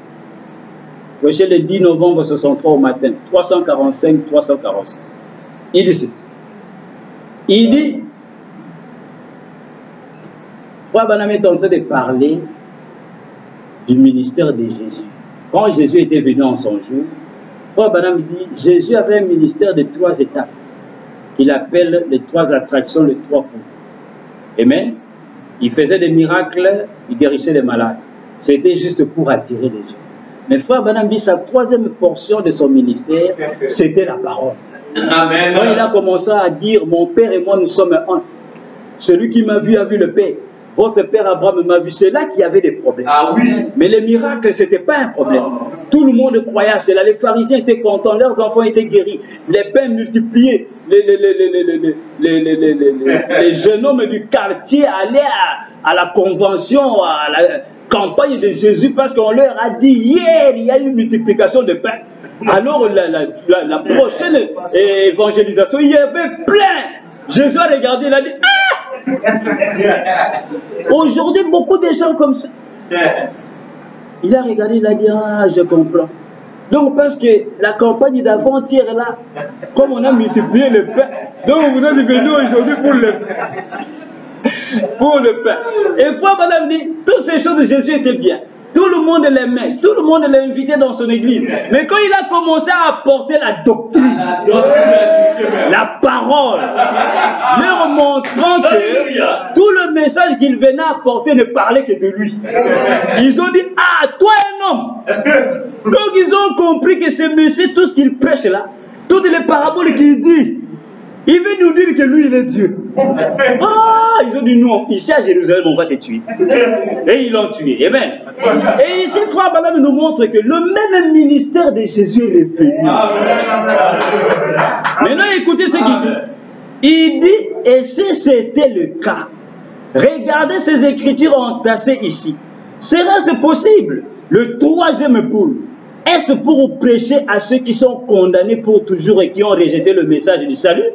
Voici le 10 novembre 63 au matin, 345-346. Il dit ceci. Il dit, Frère Branham est en train de parler du ministère de Jésus. Quand Jésus était venu en son jour, Frère Branham dit, Jésus avait un ministère de 3 étapes, qu'il appelle les 3 attractions, les 3 points. Amen. Il faisait des miracles, il guérissait les malades. C'était juste pour attirer les gens. Mais Frère Branham dit, sa 3e portion de son ministère, c'était la parole. Amen. Quand il a commencé à dire, mon Père et moi, nous sommes un. Celui qui m'a vu a vu le Père. Votre Père Abraham m'a vu. C'est là qu'il y avait des problèmes. Ah oui. Mais les miracles, ce n'était pas un problème. Tout le monde croyait à cela. Les pharisiens étaient contents, leurs enfants étaient guéris. Les pains multipliés. Les jeunes hommes du quartier allaient à la convention, à la campagne de Jésus parce qu'on leur a dit hier, il y a eu une multiplication de pains. Alors la prochaine évangélisation, il y avait plein. Jésus a regardé, il a dit ah! Aujourd'hui, beaucoup de gens comme ça. Il a regardé, il a dit ah, je comprends. Donc, parce que la campagne d'avant-hier là, comme on a multiplié le pain, donc vous êtes venus aujourd'hui pour le pain. Pour le pain. Et Frère Branham dit, toutes ces choses de Jésus étaient bien. Tout le monde l'aimait, tout le monde l'a invité dans son église. Mais quand il a commencé à apporter la doctrine, la parole, leur montrant que tout le message qu'il venait apporter ne parlait que de lui. Ils ont dit, ah, toi un homme. Donc ils ont compris que ce monsieur, tout ce qu'il prêche là, toutes les paraboles qu'il dit, il veut nous dire que lui, il est Dieu. Ah, ils ont dit non, ici à Jérusalem, on va te tuer. Et ils l'ont tué. Amen. Et ici, Frère Branham nous montre que le même ministère de Jésus est revenu. Maintenant, écoutez ce qu'il dit. Il dit, et si c'était le cas, regardez ces écritures entassées ici. Sera-ce possible? Le 3e poule. Est-ce pour prêcher à ceux qui sont condamnés pour toujours et qui ont rejeté le message du salut?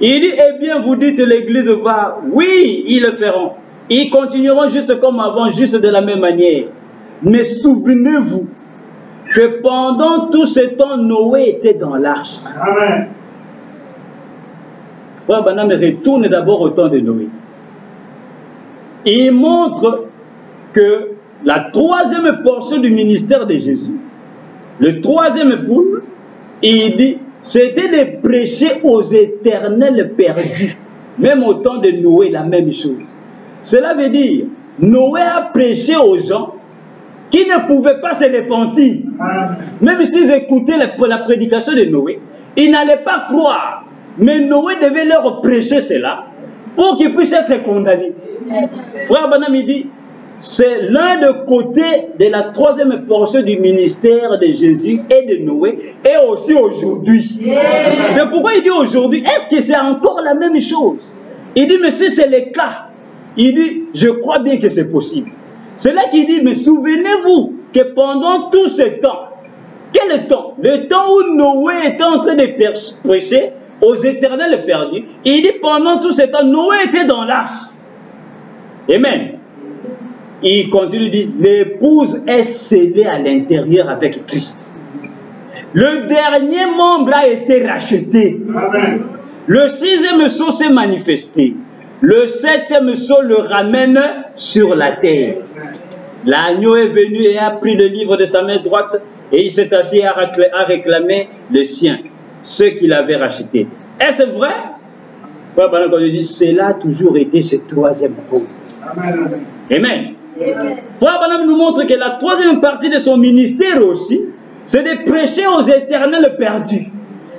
Il dit, eh bien, vous dites l'église va, oui, ils le feront. Ils continueront juste comme avant, juste de la même manière. Mais souvenez-vous que pendant tout ce temps, Noé était dans l'arche. Amen. Frère Branham retourne d'abord au temps de Noé. Il montre que la 3e portion du ministère de Jésus, le 3e poule, il dit, c'était de prêcher aux éternels perdus. Même au temps de Noé, la même chose. Cela veut dire, Noé a prêché aux gens qui ne pouvaient pas se repentir. Même s'ils écoutaient la prédication de Noé, ils n'allaient pas croire. Mais Noé devait leur prêcher cela pour qu'ils puissent être condamnés. Frère Branham, il dit, c'est l'un des côtés de la 3e portion du ministère de Jésus et de Noé, et aussi aujourd'hui. C'est pourquoi il dit aujourd'hui, est-ce que c'est encore la même chose? Il dit, mais si c'est le cas, il dit, je crois bien que c'est possible. C'est là qu'il dit, mais souvenez-vous que pendant tout ce temps, quel temps? Le temps où Noé était en train de prêcher aux éternels perdus, il dit, pendant tout ce temps, Noé était dans l'arche. Amen. Il continue, dit, l'épouse est scellée à l'intérieur avec Christ. Le dernier membre a été racheté. Amen. Le 6e sceau s'est manifesté. Le 7e sceau le ramène sur la terre. L'agneau est venu et a pris le livre de sa main droite et il s'est assis à réclamer le sien, ceux qu'il avait rachetés. Est-ce vrai? Pendant qu'on dit, cela a toujours été ce 3e pôle. Amen. Amen. Frère Branham nous montre que la 3e partie de son ministère aussi, c'est de prêcher aux éternels perdus.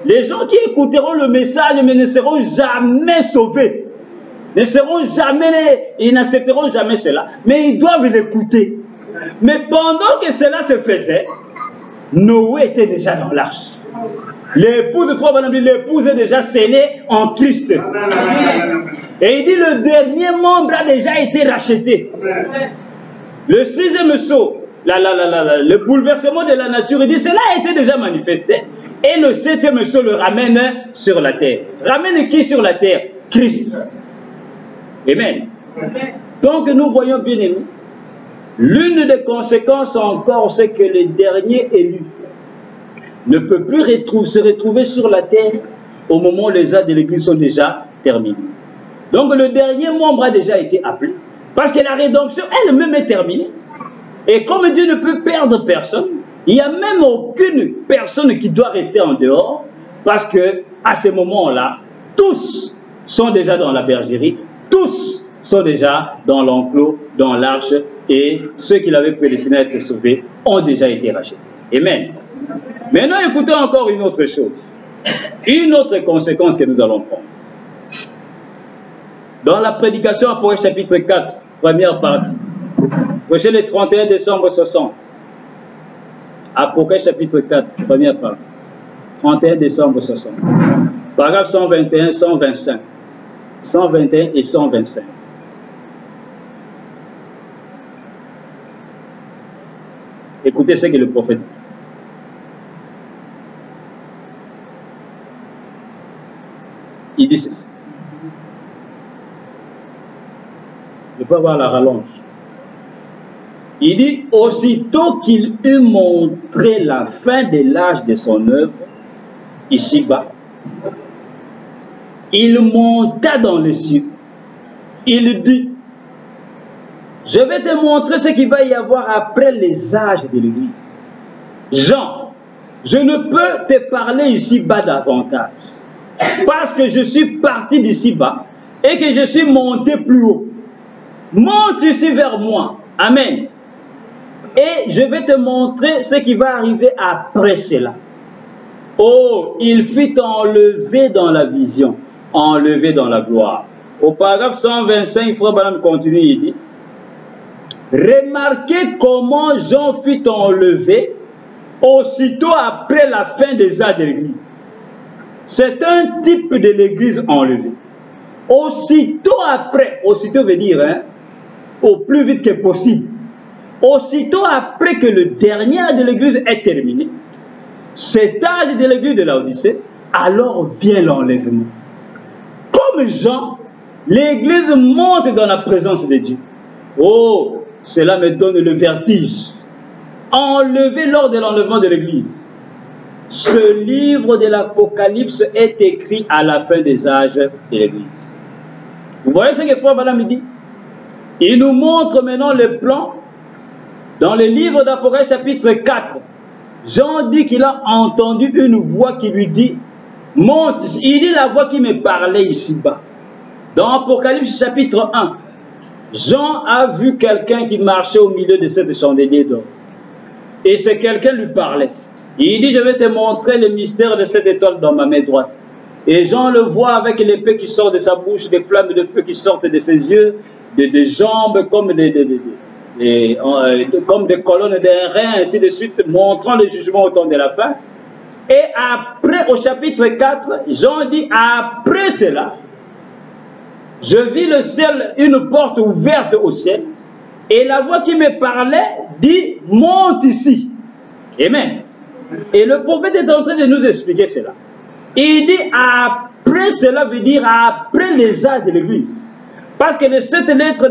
Les gens qui écouteront le message mais ne seront jamais sauvés. Ne seront jamais, ils n'accepteront jamais cela. Mais ils doivent l'écouter. Mais pendant que cela se faisait, Noé était déjà dans l'arche. L'épouse de Frère Branham, l'épouse est déjà scellée en Christ. Et il dit le dernier membre a déjà été racheté. Le 6e sceau, le bouleversement de la nature, il dit cela a été déjà manifesté. Et le 7e sceau le ramène sur la terre. Ramène qui sur la terre? Christ. Amen. Donc nous voyons bien aimé, l'une des conséquences encore, c'est que le dernier élu ne peut plus se retrouver sur la terre au moment où les âges de l'église sont déjà terminés. Donc le dernier membre a déjà été appelé. Parce que la rédemption elle-même est terminée. Et comme Dieu ne peut perdre personne, il n'y a même aucune personne qui doit rester en dehors, parce que à ce moment-là, tous sont déjà dans la bergerie, tous sont déjà dans l'enclos, dans l'arche, et ceux qui l'avaient prédestiné à être sauvés ont déjà été rachetés. Amen. Maintenant, écoutez encore une autre chose, une autre conséquence que nous allons prendre. Dans la prédication Apocalypse chapitre 4, première partie, prêché le 31 décembre 60. Apocalypse chapitre 4, première partie, 31 décembre 60. Paragraphe 121, 125. 121 et 125. Écoutez ce que le prophète dit. Il dit ceci. Je peux avoir la rallonge. Il dit, aussitôt qu'il eut montré la fin de l'âge de son œuvre, ici-bas, il monta dans les cieux. Il dit, je vais te montrer ce qu'il va y avoir après les âges de l'Église. Jean, je ne peux te parler ici-bas davantage, parce que je suis parti d'ici-bas et que je suis monté plus haut. Monte ici vers moi. Amen. Et je vais te montrer ce qui va arriver après cela. Oh, il fut enlevé dans la vision, enlevé dans la gloire. Au paragraphe 125, Frère Branham continue, il dit, remarquez comment Jean fut enlevé aussitôt après la fin des âges de l'Église. C'est un type de l'Église enlevée. Aussitôt après, aussitôt veut dire, hein, au plus vite que possible. Aussitôt après que le dernier âge de l'Église est terminé, cet âge de l'Église de Laodicée, alors vient l'enlèvement. Comme Jean, l'Église monte dans la présence de Dieu. Oh, cela me donne le vertige. Enlevé lors de l'enlèvement de l'Église. Ce livre de l'Apocalypse est écrit à la fin des âges de l'Église. Vous voyez ce que Frère Branham dit? Il nous montre maintenant le plan dans le livre d'Apocalypse chapitre 4. Jean dit qu'il a entendu une voix qui lui dit, monte. Il dit la voix qui me parlait ici-bas. Dans Apocalypse chapitre 1, Jean a vu quelqu'un qui marchait au milieu de cette chandelier d'or. Et ce quelqu'un lui parlait. Il dit, je vais te montrer le mystère de cette étoile dans ma main droite. Et Jean le voit avec l'épée qui sort de sa bouche, des flammes de feu qui sortent de ses yeux, des jambes comme comme des colonnes d'un rein, ainsi de suite, montrant le jugement au temps de la fin. Et après, au chapitre 4, Jean dit, après cela, je vis le ciel, une porte ouverte au ciel, et la voix qui me parlait dit, monte ici. Amen. Et le prophète est en train de nous expliquer cela. Il dit, après cela veut dire après les âges de l'Église. Parce que les 7 lettres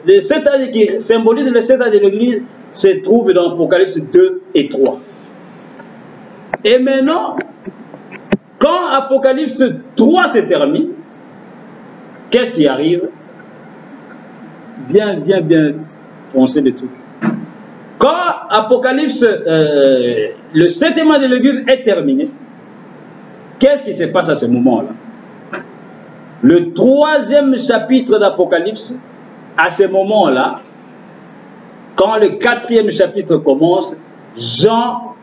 de 7 âges qui symbolisent les 7 âges de l'Église se trouvent dans Apocalypse 2 et 3. Et maintenant, quand Apocalypse 3 se termine, qu'est-ce qui arrive? Bien penser le truc. Quand Apocalypse, le 7e âge de l'Église est terminé, qu'est-ce qui se passe à ce moment-là? Le 3e chapitre d'Apocalypse, à ce moment-là, quand le 4e chapitre commence, Jean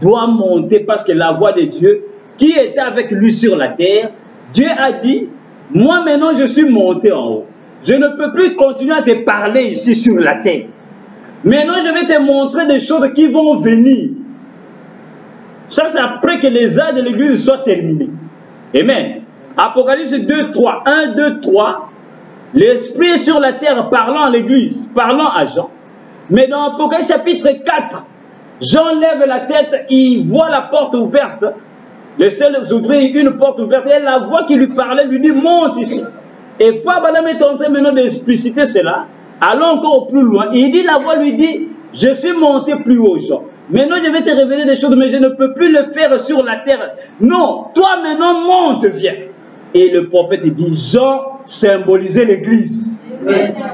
doit monter parce que la voix de Dieu, qui était avec lui sur la terre, Dieu a dit, moi maintenant je suis monté en haut. Je ne peux plus continuer à te parler ici sur la terre. Maintenant je vais te montrer des choses qui vont venir. Ça c'est après que les âges de l'Église soient terminés. Amen. Apocalypse 2, 3. 1, 2, 3. L'Esprit est sur la terre parlant à l'Église, parlant à Jean. Mais dans Apocalypse chapitre 4, Jean lève la tête, il voit la porte ouverte. Le ciel s'ouvrit, une porte ouverte, et la voix qui lui parlait lui dit, monte ici. Et Frère Branham est en train maintenant d'expliciter cela. Allons encore plus loin. Il dit, la voix lui dit, je suis monté plus haut, Jean. Maintenant, je vais te révéler des choses, mais je ne peux plus le faire sur la terre. Non, toi maintenant, monte, viens. Et le prophète dit, Jean symbolisait l'Église.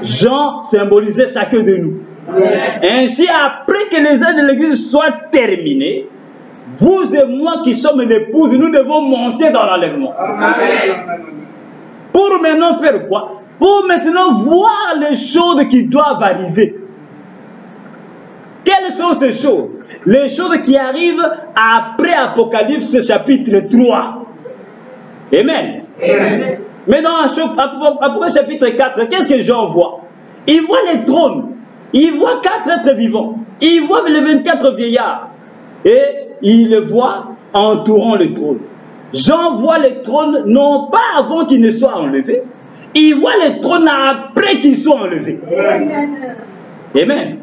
Jean symbolisait chacun de nous. Ainsi, après que les œuvres de l'église soient terminées, vous et moi qui sommes l'épouse, nous devons monter dans l'enlèvement. Pour maintenant faire quoi? Pour maintenant voir les choses qui doivent arriver. Quelles sont ces choses? Les choses qui arrivent après Apocalypse chapitre 3. Amen. Maintenant, après chapitre 4, qu'est-ce que Jean voit? Il voit les trônes. Il voit 4 êtres vivants. Il voit les 24 vieillards. Et il les voit entourant le trône. Jean voit les trônes non pas avant qu'ils ne soient enlevés. Il voit les trônes après qu'ils soient enlevés. Amen.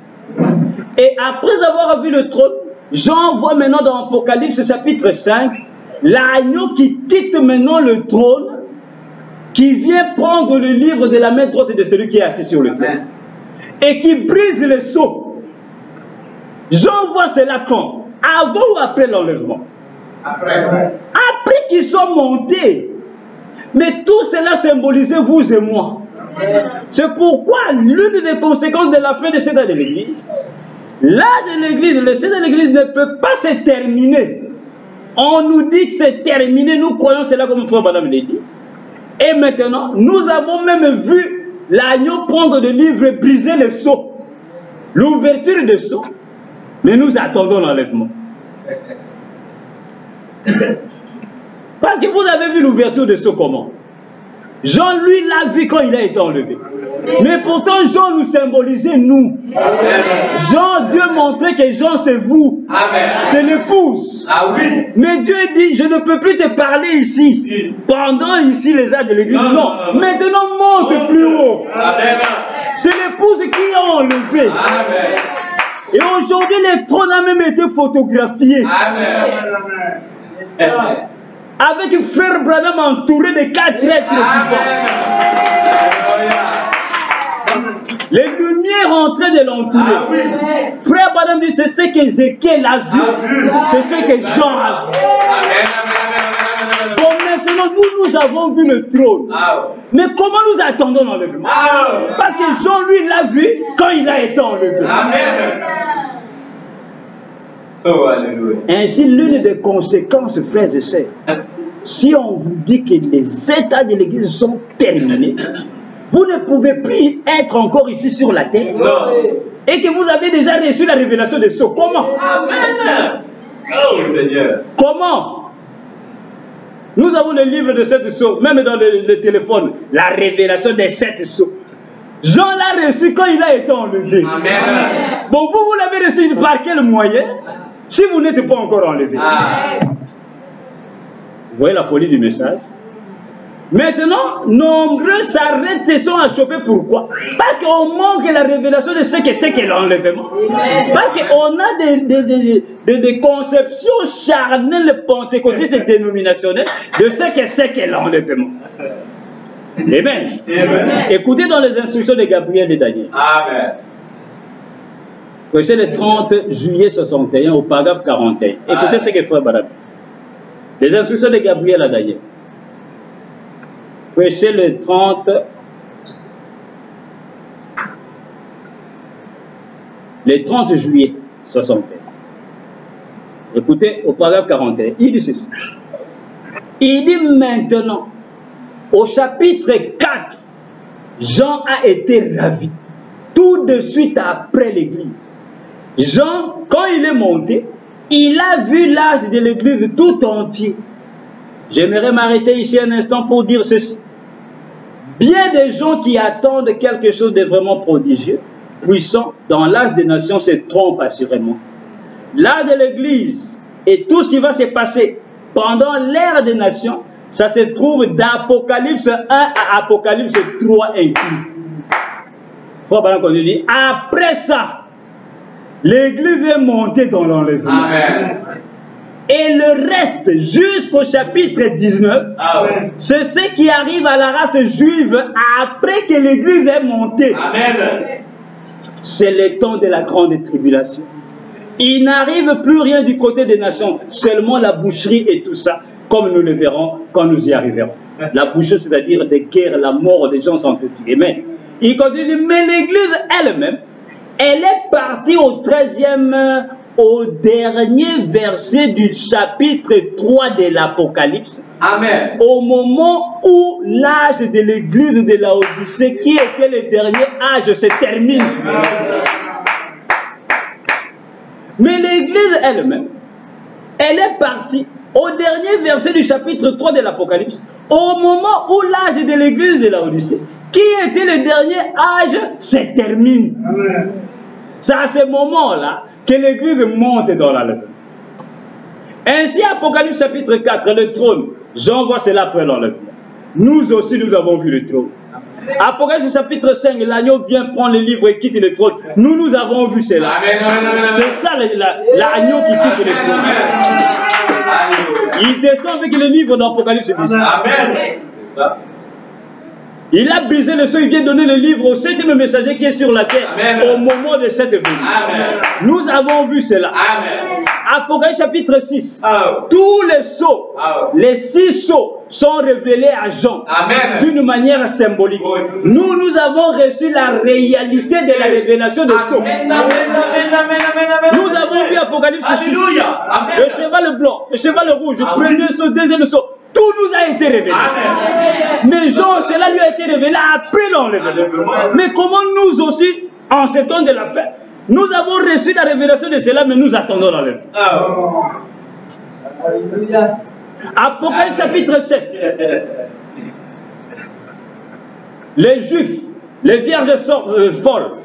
Et après avoir vu le trône, Jean voit maintenant dans Apocalypse chapitre 5 l'agneau qui quitte maintenant le trône, qui vient prendre le livre de la main droite de celui qui est assis sur le trône et qui brise les sceaux. Jean voit cela quand? Avant ou après l'enlèvement? Après qu'ils soient montés. Mais tout cela symbolisait vous et moi. C'est pourquoi l'une des conséquences de la fin de cette âge de l'Église, l'âge de l'Église, le séjour de l'Église ne peut pas se terminer. On nous dit que c'est terminé, nous croyons cela comme frère Madame l'a dit. Et maintenant, nous avons même vu l'agneau prendre le livre et briser les sceaux. L'ouverture des sceaux. Mais nous attendons l'enlèvement. Parce que vous avez vu l'ouverture des sceaux comment? Jean, lui, l'a vu quand il a été enlevé. Mais pourtant, Jean nous symbolisait nous. Jean, Dieu montrait que Jean, c'est vous. C'est l'épouse. Mais Dieu dit, je ne peux plus te parler ici. Pendant ici les âges de l'église. Non. Maintenant, monte plus haut. C'est l'épouse qui a enlevé. Et aujourd'hui, les trônes ont même été photographiés. Avec frère Branham entouré de 4 êtres vivants. Les lumières en train de l'entourer. Frère Branham dit, c'est ce qu'Ézéchiel a vu. C'est ce que Jean a vu. Bon, maintenant, nous avons vu le trône. Mais comment nous attendons l'enlèvement? Parce que Jean, lui, l'a vu quand il a été enlevé. Oh, alléluia. Ainsi, l'une des conséquences, frères et sœurs, si on vous dit que les états de l'Église sont terminés, vous ne pouvez plus être encore ici sur la terre. Non. Et que vous avez déjà reçu la révélation de sceaux. Comment? Amen. Oh Seigneur. Comment? Nous avons le livre de 7 sceaux, même dans le téléphone, la révélation des 7 sceaux. Jean l'a reçu quand il a été enlevé. Amen. Bon, vous l'avez reçu par quel moyen? Si vous n'êtes pas encore enlevé. Vous voyez la folie du message? Maintenant, nombreux s'arrêtent et sont achoppés. Pourquoi? Parce qu'on manque la révélation de ce que c'est que l'enlèvement. Parce qu'on a des conceptions charnelles pentecôtistes et dénominationnelles de ce que c'est que l'enlèvement. Amen. Écoutez dans les instructions de Gabriel et Daniel. Amen. C'est le 30 juillet 61 au paragraphe 41. Écoutez ce que frère Barab. Les instructions de Gabriel à Daniel. Prêchez le 30 juillet 61. Écoutez au paragraphe 41. Il dit ceci. Il dit maintenant, au chapitre 4, Jean a été ravi. Tout de suite après l'église. Jean, quand il est monté, il a vu l'âge de l'église tout entier. J'aimerais m'arrêter ici un instant pour dire ceci. Bien des gens qui attendent quelque chose de vraiment prodigieux, puissant, dans l'âge des nations se trompent assurément. L'âge de l'église et tout ce qui va se passer pendant l'ère des nations, ça se trouve d'Apocalypse 1 à Apocalypse 3 inclus. Faut pas qu'on dit, après ça, l'église est montée dans l'enlèvement. Amen. Et le reste, jusqu'au chapitre 19, c'est ce qui arrive à la race juive après que l'église est montée. Amen. C'est le temps de la grande tribulation. Il n'arrive plus rien du côté des nations, seulement la boucherie et tout ça, comme nous le verrons quand nous y arriverons. La boucherie, c'est-à-dire des guerres, la mort des gens sont tués. Amen. Il continue, mais l'église elle-même, Elle est partie au 13e, au dernier verset du chapitre 3 de l'Apocalypse. Amen. Au moment où l'âge de l'église de Laodicée, qui était le dernier âge, se termine. Mais l'église elle-même, elle est partie au dernier verset du chapitre 3 de l'Apocalypse, au moment où l'âge de l'église de Laodicée, qui était le dernier âge, se termine. Amen. C'est à ce moment-là que l'église monte dans l'enlèvement. Ainsi, Apocalypse chapitre 4, le trône, Jean voit cela après l'enlèvement. Nous aussi, nous avons vu le trône. Apocalypse chapitre 5, l'agneau vient prendre le livre et quitte le trône. Nous avons vu cela. C'est ça l'agneau qui quitte le trône. Il descend avec le livre d'Apocalypse 10. Amen. Il a brisé le sceau, il vient donner le livre au 7e messager qui est sur la terre. Amen. Au moment de cette venue. Nous avons vu cela. Amen. Apocalypse chapitre 6. Tous les sceaux, les 6 sceaux sont révélés à Jean d'une manière symbolique. Nous avons reçu la réalité de la révélation des sceaux. Nous avons vu Apocalypse 6. Le cheval blanc, le cheval rouge, le premier sceau, deuxième sceau. Tout nous a été révélé. Mais Jean, cela lui a été révélé après l'enlèvement. Mais comment nous aussi, en ce temps de la fête, nous avons reçu la révélation de cela, mais nous attendons l'enlèvement. Apocalypse chapitre 7. Les Juifs, les vierges folles,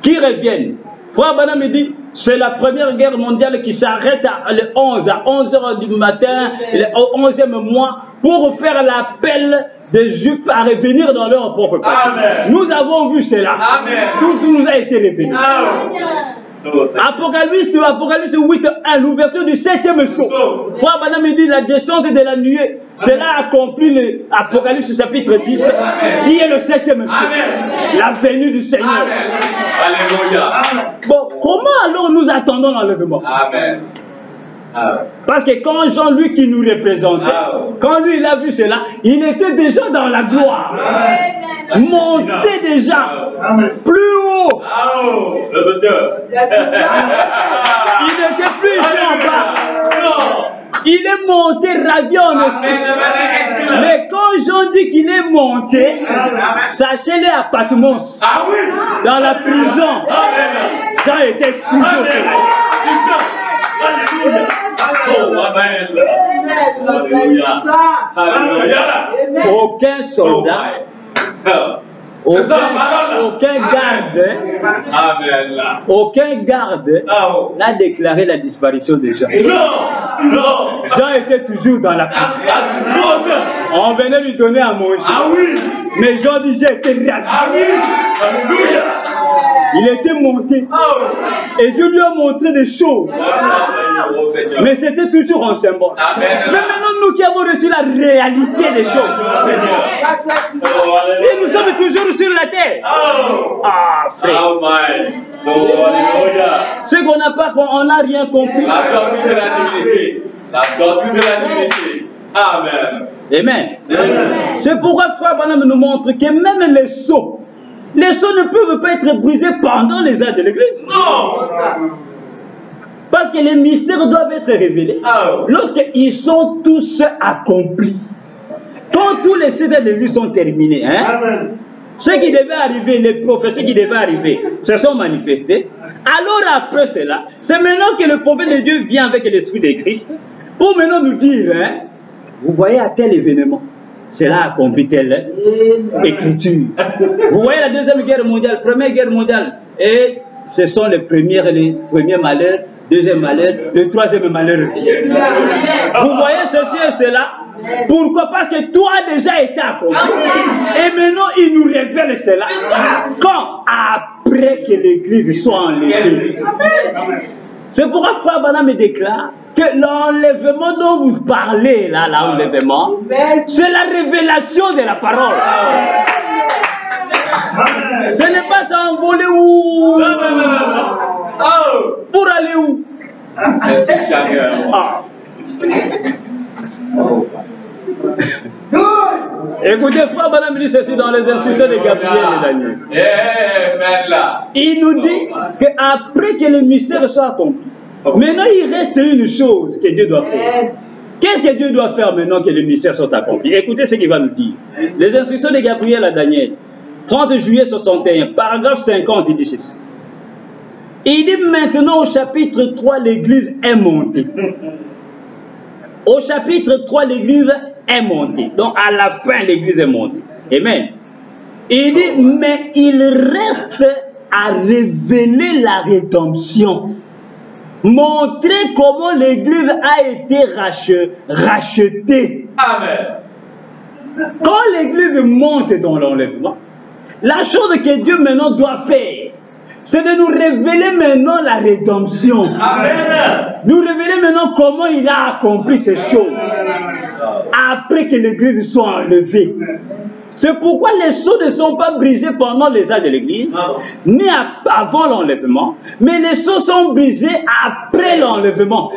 qui reviennent. Frère Branham me dit, c'est la première guerre mondiale qui s'arrête à 11h du matin, au 11e mois, pour faire l'appel des Juifs à revenir dans leur propre pays. Nous avons vu cela. Amen. Tout nous a été révélé. Apocalypse 8.1, l'ouverture du 7e sceau. Frère Branham me dit, la descente de la nuée, cela accomplit l'Apocalypse chapitre 10, qui est le 7e sceau. La venue du Seigneur. Alléluia. Bon, comment alors nous attendons l'enlèvement? Amen. Parce que quand Jean, lui qui nous représentait, quand lui il a vu cela, il était déjà dans la gloire. Monté déjà plus haut. Il n'était plus ici en bas. Il est monté ravi en esprit. Mais quand Jean dit qu'il est monté, sachez-le à Patmos, dans la prison, Jean était expulsé au soleil. Aucun soldat, aucun garde n'a déclaré la disparition de Jean. Jean était toujours dans la prison. On venait lui donner à manger. Mais Jean dit, j'ai été ravi. Il était monté. Et Dieu lui a montré des choses. Mais c'était toujours un symbole. Mais maintenant, nous qui avons reçu la réalité des choses, et nous sommes toujours sur la terre. Frère. Ce qu'on n'a pas, on n'a rien compris. La doctrine de la divinité. La doctrine de la divinité. Amen. C'est pourquoi Frère Branham nous montre que même les sceaux ne peuvent pas être brisés pendant les âges de l'église. Non. Parce que les mystères doivent être révélés lorsqu'ils sont tous accomplis. Quand tous les 7 ans de l'église sont terminés, ce qui devait arriver, les prophéties qui devaient arriver, se sont manifestés. Alors après cela, c'est maintenant que le prophète de Dieu vient avec l'esprit de Christ pour maintenant nous dire, vous voyez à tel événement, cela accomplit telle écriture. Vous voyez la deuxième guerre mondiale, première guerre mondiale, et ce sont les premiers malheurs, deuxième malheur, le troisième malheur. Vous voyez ceci et cela. Pourquoi? Parce que tout a déjà été accompli. Et maintenant, il nous révèle cela. Quand? Après que l'église soit enlevée. C'est pourquoi Frère Branham me déclare que l'enlèvement dont vous parlez, là, l'enlèvement, c'est la révélation de la parole. Ce n'est pas s'envoler où? Pour aller où? Écoutez, frère Branham dit ceci dans les instructions de Gabriel et Daniel. Il nous dit qu'après que le mystère soit accompli, maintenant il reste une chose que Dieu doit faire. Qu'est-ce que Dieu doit faire maintenant que le mystère soit accompli? Écoutez ce qu'il va nous dire. Les instructions de Gabriel à Daniel, 30 juillet 61, paragraphe 50, il dit ceci. Il dit maintenant au chapitre 3, l'église est montée. Au chapitre 3, l'église est montée. Donc à la fin, l'église est montée. Amen. Il dit, mais il reste à révéler la rédemption. Montrer comment l'église a été rachetée. Amen. Quand l'église monte dans l'enlèvement, la chose que Dieu maintenant doit faire, c'est de nous révéler maintenant la rédemption. Amen. Nous révéler maintenant comment il a accompli ces choses. Après que l'église soit enlevée. C'est pourquoi les sceaux ne sont pas brisés pendant les âges de l'église, ni avant l'enlèvement, mais les sceaux sont brisés après l'enlèvement.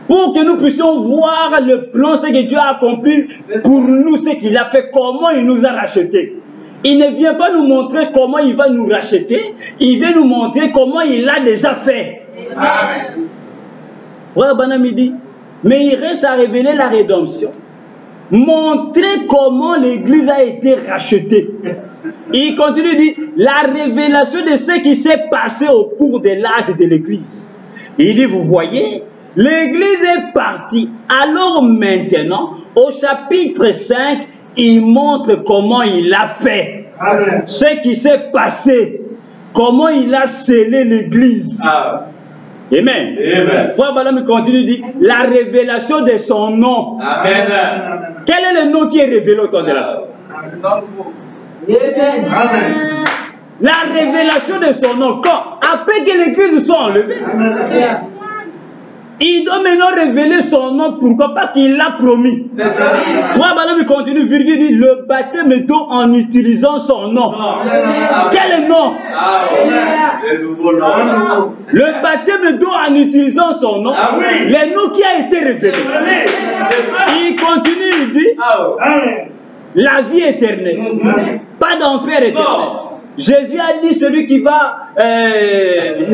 Pour que nous puissions voir le plan, ce que Dieu a accompli pour nous, ce qu'il a fait, comment il nous a rachetés. Il ne vient pas nous montrer comment il va nous racheter, il vient nous montrer comment il l'a déjà fait. Amen. Frère Branham dit, mais il reste à révéler la rédemption. Montrer comment l'église a été rachetée. Il continue de dire, la révélation de ce qui s'est passé au cours de l'âge de l'église. Il dit, vous voyez, l'église est partie. Alors maintenant, au chapitre 5, il montre comment il a fait. Amen. Ce qui s'est passé. Comment il a scellé l'église. Amen. Amen. Frère Branham continue de dire la révélation de son nom. Amen. Quel est le nom qui est révélé au temps de la Amen. La révélation de son nom. Quand? Après que l'église soit enlevée. Il doit maintenant révéler son nom. Pourquoi? Parce qu'il l'a promis. Frère Branham continue, virgule, dit le baptême d'eau en utilisant son nom. Quel est le nom? Le nouveau nom. Le baptême d'eau en utilisant son nom. Ah oui. Le nom qui a été révélé. Il continue, il dit la vie éternelle. Pas d'enfer éternel. Jésus a dit celui qui ne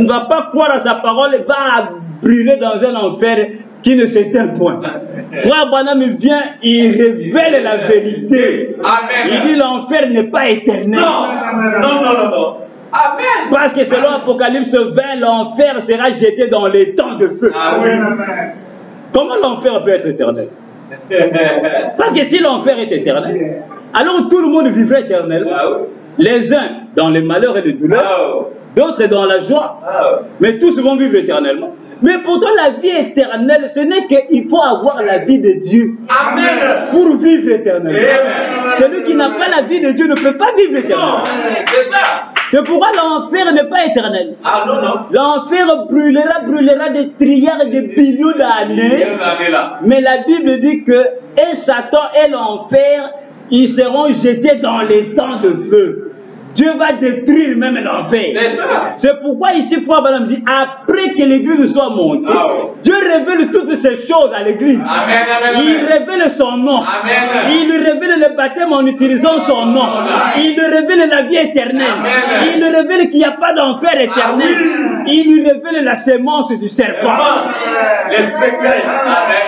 va pas croire à sa parole va brûler dans un enfer qui ne s'éteint point. Frère Branham vient, il révèle la vérité. Amen. Il dit l'enfer n'est pas éternel. Non. Amen. Parce que selon Apocalypse 20, l'enfer sera jeté dans les temps de feu. Ah oui. Comment l'enfer peut être éternel? Parce que si l'enfer est éternel, alors tout le monde vivrait éternellement. Ah oui. Les uns dans les malheurs et les douleurs, d'autres dans la joie. Mais tous vont vivre éternellement. Mais pourtant la vie éternelle, ce n'est qu'il faut avoir la vie de Dieu. Amen. Pour vivre éternellement. Amen. Celui qui n'a pas la vie de Dieu ne peut pas vivre éternellement. C'est ça. C'est pourquoi l'enfer n'est pas éternel. Ah non. L'enfer brûlera des trilliards de billions d'années. Mais la Bible dit que et Satan et l'enfer, ils seront jetés dans les temps de feu. Dieu va détruire même l'enfer. C'est ça. C'est pourquoi ici, Frère Branham dit, après que l'église soit montée, Dieu révèle toutes ces choses à l'église. Il révèle son nom. Amen. Il révèle le baptême en utilisant son nom. Il révèle la vie éternelle. Amen. Il révèle qu'il n'y a pas d'enfer éternel. Il lui révèle la sémence du serpent. Les secrets. Amen.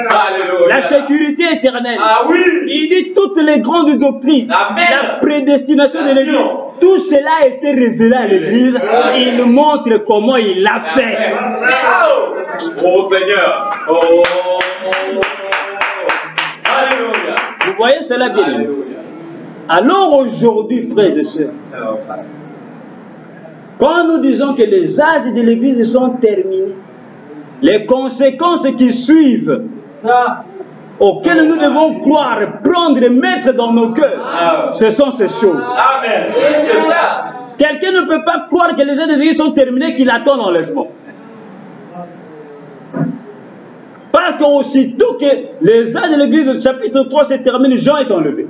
Alléluia. La sécurité éternelle. Ah oui. Il dit toutes les grandes doctrines. Amen. La prédestination de l'église. Tout cela a été révélé à l'église. Il montre comment il l'a fait. Oh Seigneur. Oh. Alléluia. Vous voyez cela bien. Alors aujourd'hui, frères et sœurs, quand nous disons que les âges de l'église sont terminés, les conséquences qui suivent, auxquelles nous devons croire, prendre et mettre dans nos cœurs, ce sont ces choses. Amen. C'est ça. Quelqu'un ne peut pas croire que les âges de l'église sont terminés, qu'il attend l'enlèvement. Parce qu'aussitôt que les âges de l'église, chapitre 3, se termine, Jean est enlevé.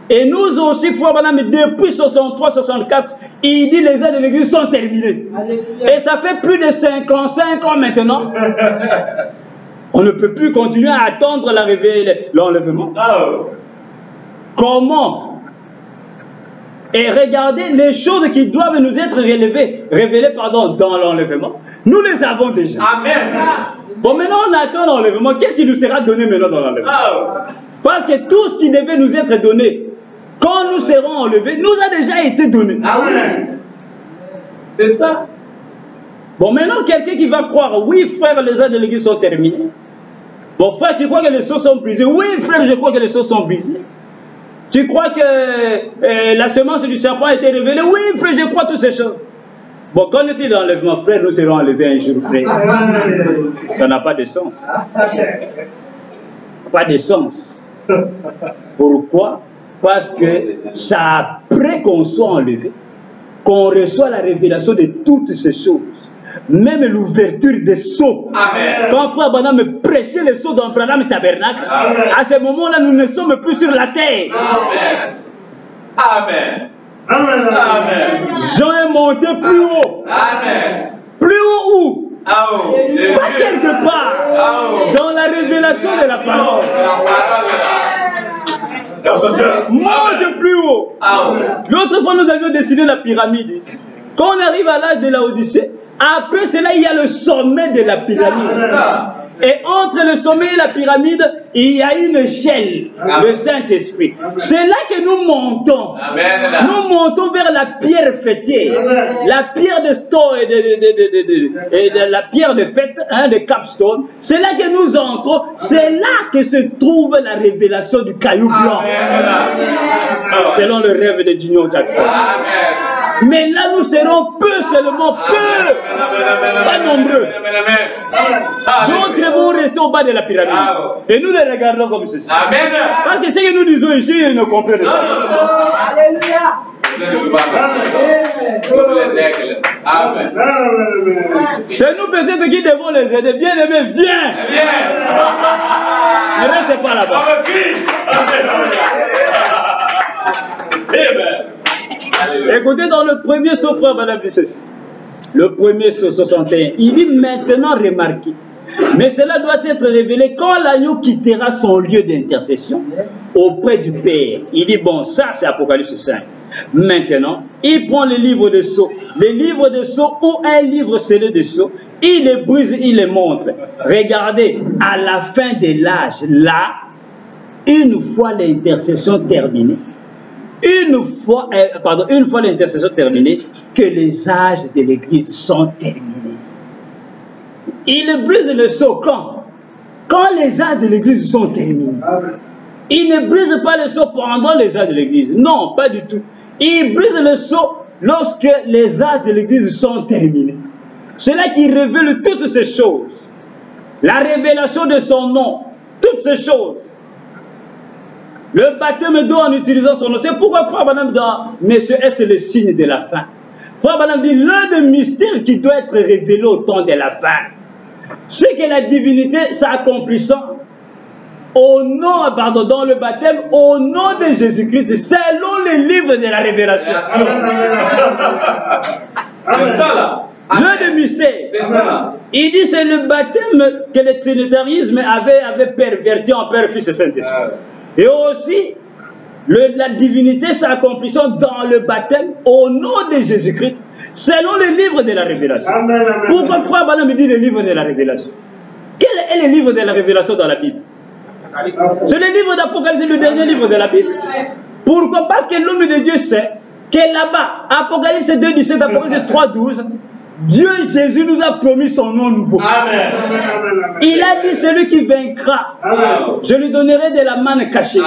Et nous aussi, Frère Branham, depuis 63-64, il dit les âges de l'église sont terminés. Alléluia. Et ça fait plus de 55 ans maintenant On ne peut plus continuer à attendre l'enlèvement. Comment? Et regardez les choses qui doivent nous être révélées dans l'enlèvement. Nous les avons déjà. Amen. Bon, maintenant on attend l'enlèvement. Qu'est-ce qui nous sera donné maintenant dans l'enlèvement? Parce que tout ce qui devait nous être donné, quand nous serons enlevés, nous a déjà été donné. Ah oui. C'est ça. Bon, maintenant quelqu'un qui va croire, oui frère, les âges de l'église sont terminés. Bon frère, tu crois que les sceaux sont brisés? Oui frère, je crois que les sceaux sont brisés. Tu crois que la semence du serpent a été révélée? Oui frère, je crois toutes ces choses. Bon, quand on est dans l'enlèvement, frère, nous serons enlevés un jour, frère. Ça n'a pas de sens. Pas de sens. Pourquoi? Parce que c'est après qu'on soit enlevé, qu'on reçoit la révélation de toutes ces choses. Même l'ouverture des sceaux. Amen. Quand frère Branham me prêchait les sceaux dans Branham Tabernacle, à ce moment-là, nous ne sommes plus sur la terre. Amen. Amen. Amen. Amen. Jean est monté plus haut. Amen. Plus haut où? Pas quelque part. Dans la révélation de la parole. Monte plus haut. L'autre fois, nous avions dessiné la pyramide ici. Quand on arrive à l'âge de la Odyssée, après cela, il y a le sommet de la pyramide. Et entre le sommet et la pyramide, il y a une échelle, le Saint-Esprit. C'est là que nous montons. Nous montons vers la pierre fêtière. La pierre de stone et de la pierre de fête, de capstone. C'est là que nous entrons. C'est là que se trouve la révélation du caillou blanc. Selon le rêve de Junior Jackson. Mais là, nous serons peu seulement, peu, pas nombreux. D'autres vont rester au bas de la pyramide. Et nous les regardons comme ceci. Parce que ce que nous disons ici, ils ne comprennent pas. Alléluia. C'est nous peut-être qui devons les aider. Bien aimés, viens. Ne restez pas là-bas. Écoutez, dans le premier saut, frère, madame, ceci. Le premier saut 61, il dit maintenant remarquez. Mais cela doit être révélé quand l'agneau quittera son lieu d'intercession auprès du Père. Il dit, bon, ça c'est Apocalypse 5. Maintenant, il prend le livre de sceaux. Le livre de sceaux ou un livre scellé de sceaux. Il les brise, il les montre. Regardez, à la fin de l'âge, là, une fois l'intercession terminée, une fois l'intercession terminée, que les âges de l'Église sont terminés. Il brise le sceau quand? Quand les âges de l'Église sont terminés. Il ne brise pas le sceau pendant les âges de l'Église. Non, pas du tout. Il brise le sceau lorsque les âges de l'Église sont terminés. C'est là qu'il révèle toutes ces choses. La révélation de son nom. Toutes ces choses. Le baptême d'eau en utilisant son nom. C'est pourquoi Frère Branham dans Messieurs, c'est le signe de la fin. Frère Branham dit l'un des mystères qui doit être révélé au temps de la fin, c'est que la divinité s'accomplissant au nom, dans le baptême, au nom de Jésus-Christ, selon les livres de la révélation. C'est ça là. L'un des mystères. Il dit c'est le baptême que le trinitarisme avait perverti en Père, Fils et Saint-Esprit. Et aussi, la divinité s'accomplissant dans le baptême au nom de Jésus-Christ, selon les livres de la révélation. Pourquoi Frère Branham me dit les livres de la révélation? Quel est le livre de la révélation dans la Bible? C'est le livre d'Apocalypse, le dernier livre de la Bible. Pourquoi? Parce que l'homme de Dieu sait que là-bas, Apocalypse 2:17, Apocalypse 3:12, Dieu Jésus nous a promis son nom nouveau. Amen. Il a dit celui qui vaincra, je lui donnerai de la manne cachée.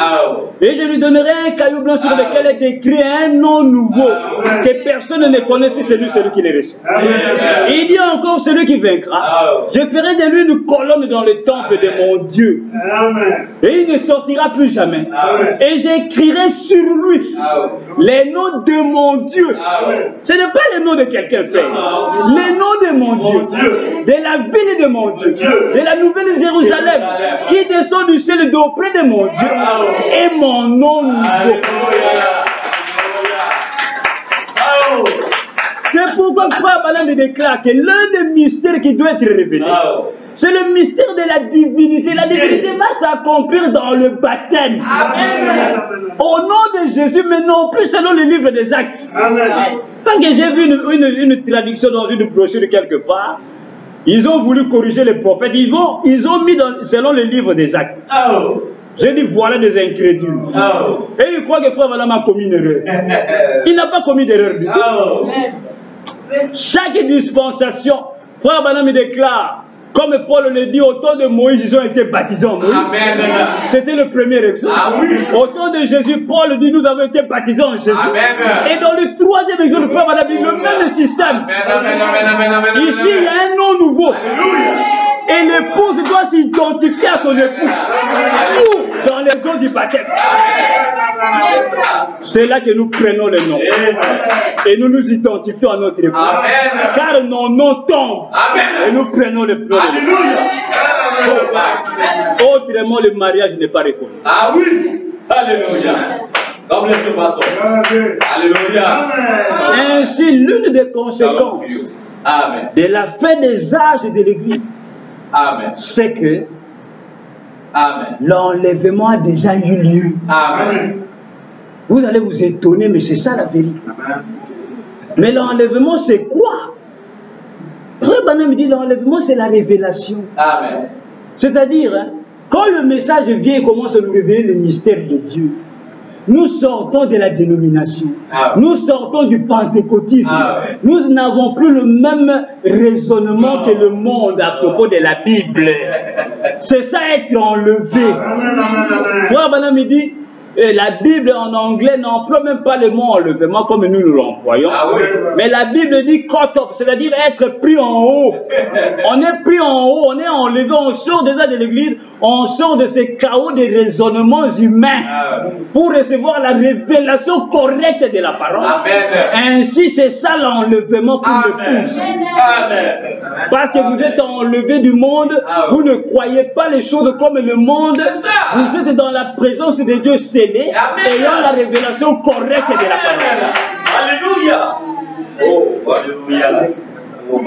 Et je lui donnerai un caillou blanc sur lequel est écrit un nom nouveau que personne ne connaît si c'est lui celui qui le reçoit. Il dit encore celui qui vaincra, je ferai de lui une colonne dans le temple de mon Dieu. Et il ne sortira plus jamais. Et j'écrirai sur lui les noms de mon Dieu. Ce n'est pas les noms de quelqu'un fait. Les noms de mon Dieu, de la ville de mon Dieu, de la nouvelle Jérusalem, qui descend du ciel d'auprès de mon Dieu, et mon nom nouveau. C'est pourquoi Frère Branham déclare que l'un des mystères qui doit être révélé, C'est le mystère de la divinité. La divinité va s'accomplir dans le baptême. Amen. Au nom de Jésus, mais non plus selon le livre des Actes. Amen. Parce que j'ai vu une traduction dans une brochure quelque part. Ils ont voulu corriger les prophètes. Ils ont mis selon le livre des Actes. Oh. J'ai dit voilà des incrédules. Oh. Et ils croient que Frère Branham a commis une erreur. Il n'a pas commis d'erreur du tout. Oh. Chaque dispensation, Frère Branham déclare, comme Paul le dit, au temps de Moïse, ils ont été baptisés en Moïse. Amen. C'était le premier exemple. Ah oui. Au temps de Jésus, Paul dit, nous avons été baptisés en Jésus. Amen. Et dans le troisième exemple, le Frère Branham dit, le même système. Amen. Ici, il y a un nom nouveau. Alléluia. Et l'épouse doit s'identifier à son époux. Nous, dans les eaux du baptême. C'est là que nous prenons le nom. Et nous nous identifions à notre époux. Amen. Car nos noms tombent. Amen. Et nous prenons le nom. Alléluia. Autrement, le mariage n'est pas reconnu. Ah oui. Alléluia. God bless you, pastor. Alléluia. Ainsi, l'une des conséquences Amen. de la fin des âges de l'Église, Amen. c'est que Amen. l'enlèvement a déjà eu lieu. Amen. Vous allez vous étonner, mais c'est ça la vérité. Mais l'enlèvement, c'est quoi? Frère Branham dit l'enlèvement, c'est la révélation. Amen. C'est-à-dire, hein, quand le message vient et commence à nous révéler le mystère de Dieu, nous sortons de la dénomination. Amen. Nous sortons du pentecôtisme. Amen. Nous n'avons plus le même raisonnement que le monde à propos de la Bible. C'est ça être enlevé. Frère Branham dit, la Bible en anglais n'emploie même pas le mot enlèvement comme nous l'employons. Ah oui. Mais la Bible dit cut up, c'est-à-dire être pris en haut. On est pris en haut, on est enlevé, on sort déjà de l'église, on sort de ces chaos des raisonnements humains pour recevoir la révélation correcte de la parole. Amen. Ainsi, c'est ça l'enlèvement pour l'épouse. Amen. Parce que vous êtes enlevé du monde, vous ne croyez pas les choses comme le monde. Vous êtes dans la présence de Dieu scellé, ayant la révélation correcte de la parole. Alléluia. Oh, alléluia.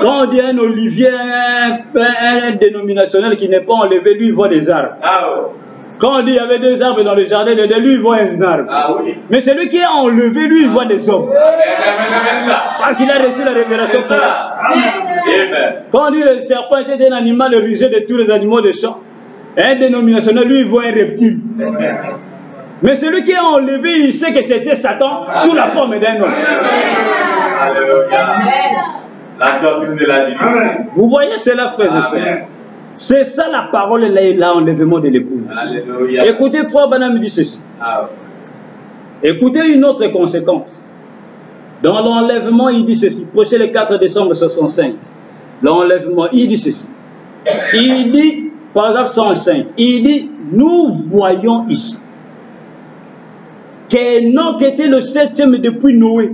Quand on dit un olivier, un dénominationnel qui n'est pas enlevé, lui il voit des arbres. Quand on dit il y avait deux arbres dans le jardin, lui il voit un arbre. Oui. Mais celui qui est enlevé, lui il voit des hommes. Parce qu'il a reçu la révélation correcte. Amen. Quand on dit le serpent était un animal rusé de tous les animaux des champs, un dénominationnel, lui il voit un reptile. Mais celui qui est enlevé, il sait que c'était Satan sous la forme d'un homme. Alléluia. La doctrine de la divinité. Vous voyez cela, frères et sœurs. C'est ça la parole, l'enlèvement de l'épouse. Alléluia. Écoutez, Frère Branham dit ceci. Écoutez une autre conséquence. Dans l'enlèvement, il dit ceci. Prêché le 4 décembre 65. L'enlèvement, il dit ceci. Il dit, paragraphe 105, il dit, nous voyons ici qu'Enoch était le 7e depuis Noé.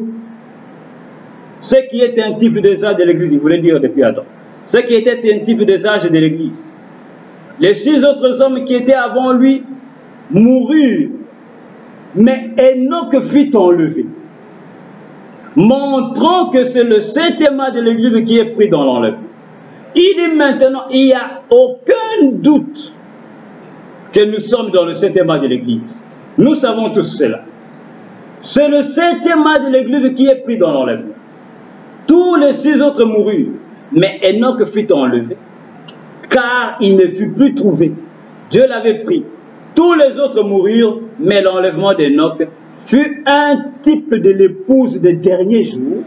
Ce qui est un type des âges de l'Église, il voulait dire depuis Adam. Ce qui était un type des âges de l'Église. Les 6 autres hommes qui étaient avant lui moururent, mais Enoch fut enlevé, montrant que c'est le 7e âge de l'Église qui est pris dans l'enlèvement. Il dit maintenant, il n'y a aucun doute que nous sommes dans le 7e âge de l'Église. Nous savons tous cela. C'est le 7e âge de l'Église qui est pris dans l'enlèvement. Tous les 6 autres moururent, mais Enoch fut enlevé, car il ne fut plus trouvé. Dieu l'avait pris. Tous les autres moururent, mais l'enlèvement d'Enoch fut un type de l'épouse des derniers jours,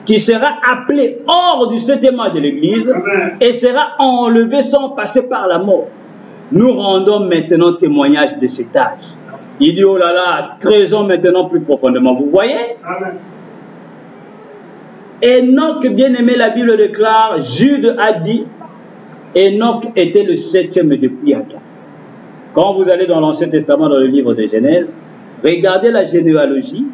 qui sera appelée hors du 7e âge de l'Église et sera enlevée sans passer par la mort. Nous rendons maintenant témoignage de cet âge. Il dit, oh là là, creusons maintenant plus profondément. Vous voyez? Enoch, bien aimé, la Bible déclare, Jude a dit, Enoch était le 7e depuis Adam. Quand vous allez dans l'Ancien Testament, dans le livre de Genèse, regardez la généalogie.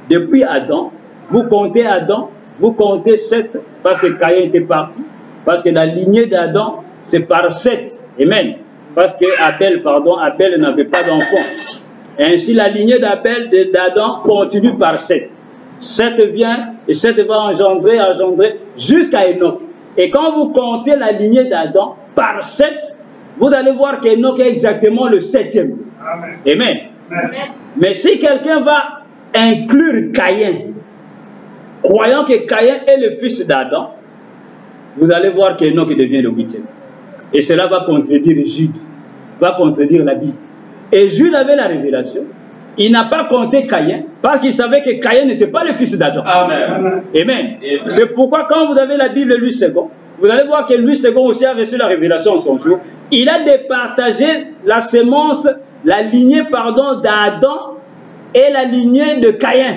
Depuis Adam, vous comptez Adam, vous comptez 7, parce que Caïn était parti, parce que la lignée d'Adam, c'est par 7. Amen. Parce que Abel n'avait pas d'enfant. Ainsi, la lignée d'Adam continue par 7. 7 vient, et 7 va engendrer, jusqu'à Enoch. Et quand vous comptez la lignée d'Adam, par 7, vous allez voir qu'Enoch est exactement le 7e. Amen. Amen. Mais si quelqu'un va inclure Caïn, croyant que Caïn est le fils d'Adam, vous allez voir qu'Enoch devient le 8e. Et cela va contredire Jude, va contredire la Bible. Et Jude avait la révélation. Il n'a pas compté Caïn parce qu'il savait que Caïn n'était pas le fils d'Adam. Amen. Amen. C'est pourquoi quand vous avez la Bible Louis II, vous allez voir que Louis II aussi a reçu la révélation en son jour. Il a départagé la sémence, la lignée d'Adam et la lignée de Caïn.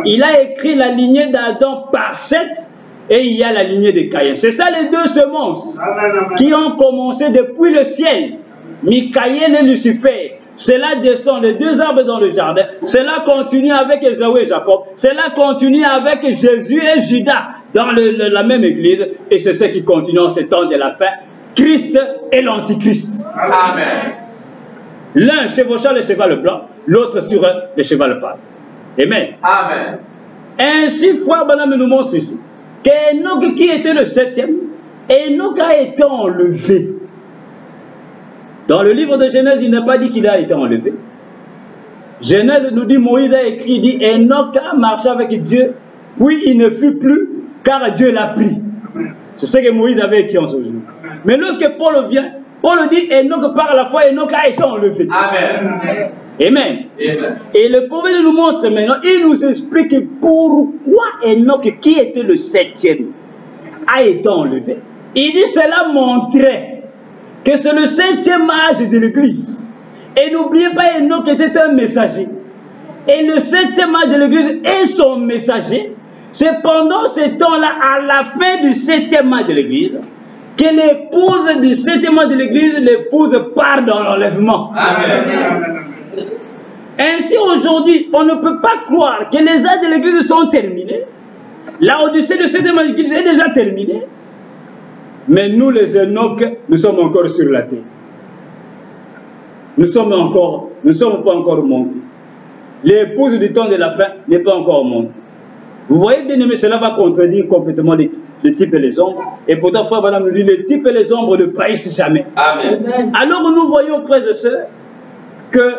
Il a écrit la lignée d'Adam par 7 et il y a la lignée de Caïn. C'est ça les deux semences qui ont commencé depuis le ciel. Michaël et Lucifer. Cela descend les deux arbres dans le jardin. Cela continue avec Ésaü et Jacob. Cela continue avec Jésus et Judas dans la même église. Et c'est ce qui continue en ce temps de la fin. Christ et l'Antichrist. Amen. L'un chevauchant le cheval blanc, l'autre sur le cheval pâle. Amen. Amen. Ainsi, Frère Branham nous montre ici qu'Enoch qui était le 7e, Enoch a été enlevé. Dans le livre de Genèse, il n'a pas dit qu'il a été enlevé. Genèse nous dit, Moïse a écrit, il dit, Enoch a marché avec Dieu, puis il ne fut plus, car Dieu l'a pris. C'est ce que Moïse avait écrit en ce jour. Mais lorsque Paul vient, Paul dit, Enoch par la foi, Enoch a été enlevé. Amen. Amen. Amen. Et le prophète nous montre maintenant, il nous explique pourquoi Enoch, qui était le 7e, a été enlevé. Il dit, cela montrait que c'est le 7e âge de l'Église. Et n'oubliez pas, Enoch était un messager. Et le 7e âge de l'Église est son messager. C'est pendant ce temps-là, à la fin du 7e âge de l'Église, que l'épouse du 7e âge de l'Église, l'épouse part dans l'enlèvement. Amen. Ainsi, aujourd'hui, on ne peut pas croire que les âges de l'Église sont terminés. La Odyssée du 7e âge de l'Église est déjà terminée. Mais nous, les Enoch, nous sommes encore sur la terre. Nous ne sommes pas encore montés. L'épouse du temps de la fin n'est pas encore montée. Vous voyez, bien aimé, cela va contredire complètement les types et les ombres. Et pourtant, Frère Branham nous dit, les types et les ombres ne faillissent jamais. Amen. Alors nous voyons, frères et sœurs, que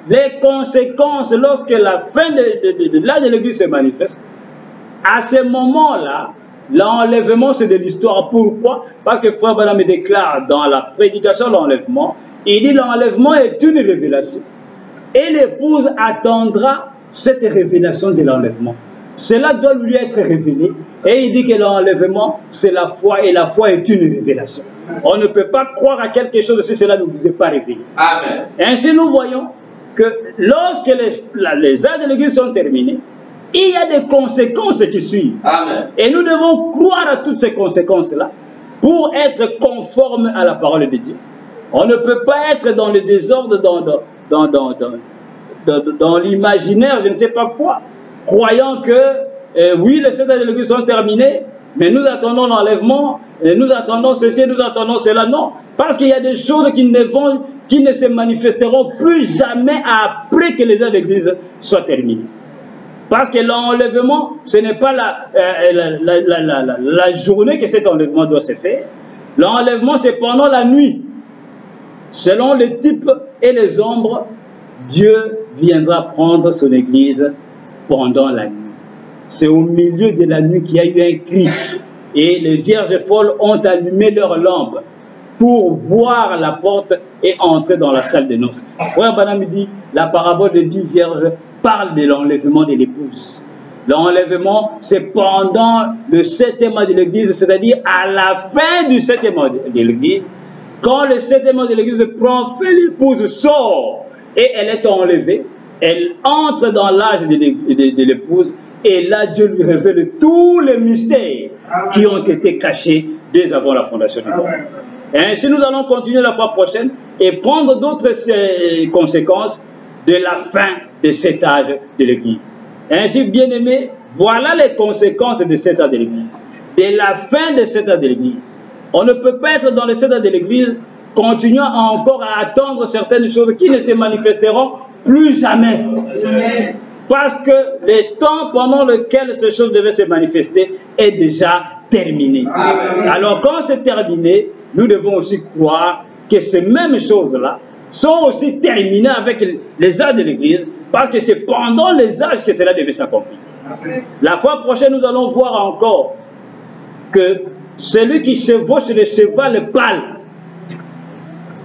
les conséquences, lorsque la fin de l'âge de l'Église se manifeste, à ce moment-là, l'enlèvement, c'est de l'histoire. Pourquoi? Parce que Frère Branham déclare dans la prédication de l'enlèvement, il dit l'enlèvement est une révélation. Et l'épouse attendra cette révélation de l'enlèvement. Cela doit lui être révélé. Et il dit que l'enlèvement, c'est la foi. Et la foi est une révélation. On ne peut pas croire à quelque chose si cela ne vous est pas révélé. Amen. Ainsi, nous voyons que lorsque les âges de l'Église sont terminés, il y a des conséquences qui suivent. Amen. Et nous devons croire à toutes ces conséquences-là pour être conformes à la parole de Dieu. On ne peut pas être dans le désordre, dans l'imaginaire, je ne sais pas quoi, croyant que, oui, les 7 âges de l'Église sont terminés, mais nous attendons l'enlèvement, nous attendons ceci, nous attendons cela. Non, parce qu'il y a des choses qui ne se manifesteront plus jamais après que les âges de l'Église soient terminés. Parce que l'enlèvement, ce n'est pas la journée que cet enlèvement doit se faire. L'enlèvement, c'est pendant la nuit. Selon les types et les ombres, Dieu viendra prendre son Église pendant la nuit. C'est au milieu de la nuit qu'il y a eu un cri. Et les vierges folles ont allumé leurs lampes pour voir la porte et entrer dans la salle de noces. Frère Branham dit, la parabole des 10 vierges parle de l'enlèvement de l'épouse. L'enlèvement, c'est pendant le 7e âge de l'Église, c'est-à-dire à la fin du 7e âge de l'Église. Quand le 7e âge de l'Église prend fin, l'épouse sort et elle est enlevée. Elle entre dans l'âge de l'épouse et là, Dieu lui révèle tous les mystères qui ont été cachés dès avant la fondation du monde. Et ainsi, nous allons continuer la fois prochaine et prendre d'autres conséquences de la fin de cet âge de l'Église. Ainsi, bien-aimés, voilà les conséquences de cet âge de l'Église. De la fin de cet âge de l'Église. On ne peut pas être dans le 7 âge de l'Église continuant encore à attendre certaines choses qui ne se manifesteront plus jamais. Parce que le temps pendant lequel ces choses devaient se manifester est déjà terminé. Alors quand c'est terminé, nous devons aussi croire que ces mêmes choses-là sont aussi terminées avec les âges de l'Église, parce que c'est pendant les âges que cela devait s'accomplir. La fois prochaine, nous allons voir encore que celui qui chevauche le cheval pâle,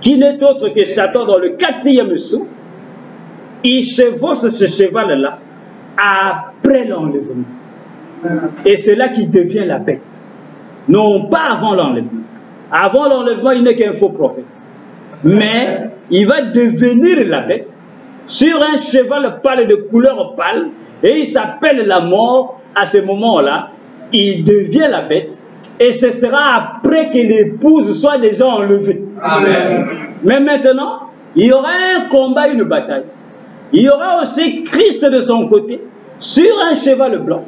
qui n'est autre que Satan dans le 4e sceau, il chevauche ce cheval-là après l'enlèvement. Et c'est là qu'il devient la bête. Non pas avant l'enlèvement. Avant l'enlèvement, il n'est qu'un faux prophète. Mais il va devenir la bête sur un cheval pâle de couleur pâle, et il s'appelle la mort. À ce moment-là, il devient la bête, et ce sera après que l'épouse soit déjà enlevée. Amen. Mais maintenant, il y aura un combat, une bataille. Il y aura aussi Christ de son côté, sur un cheval blanc,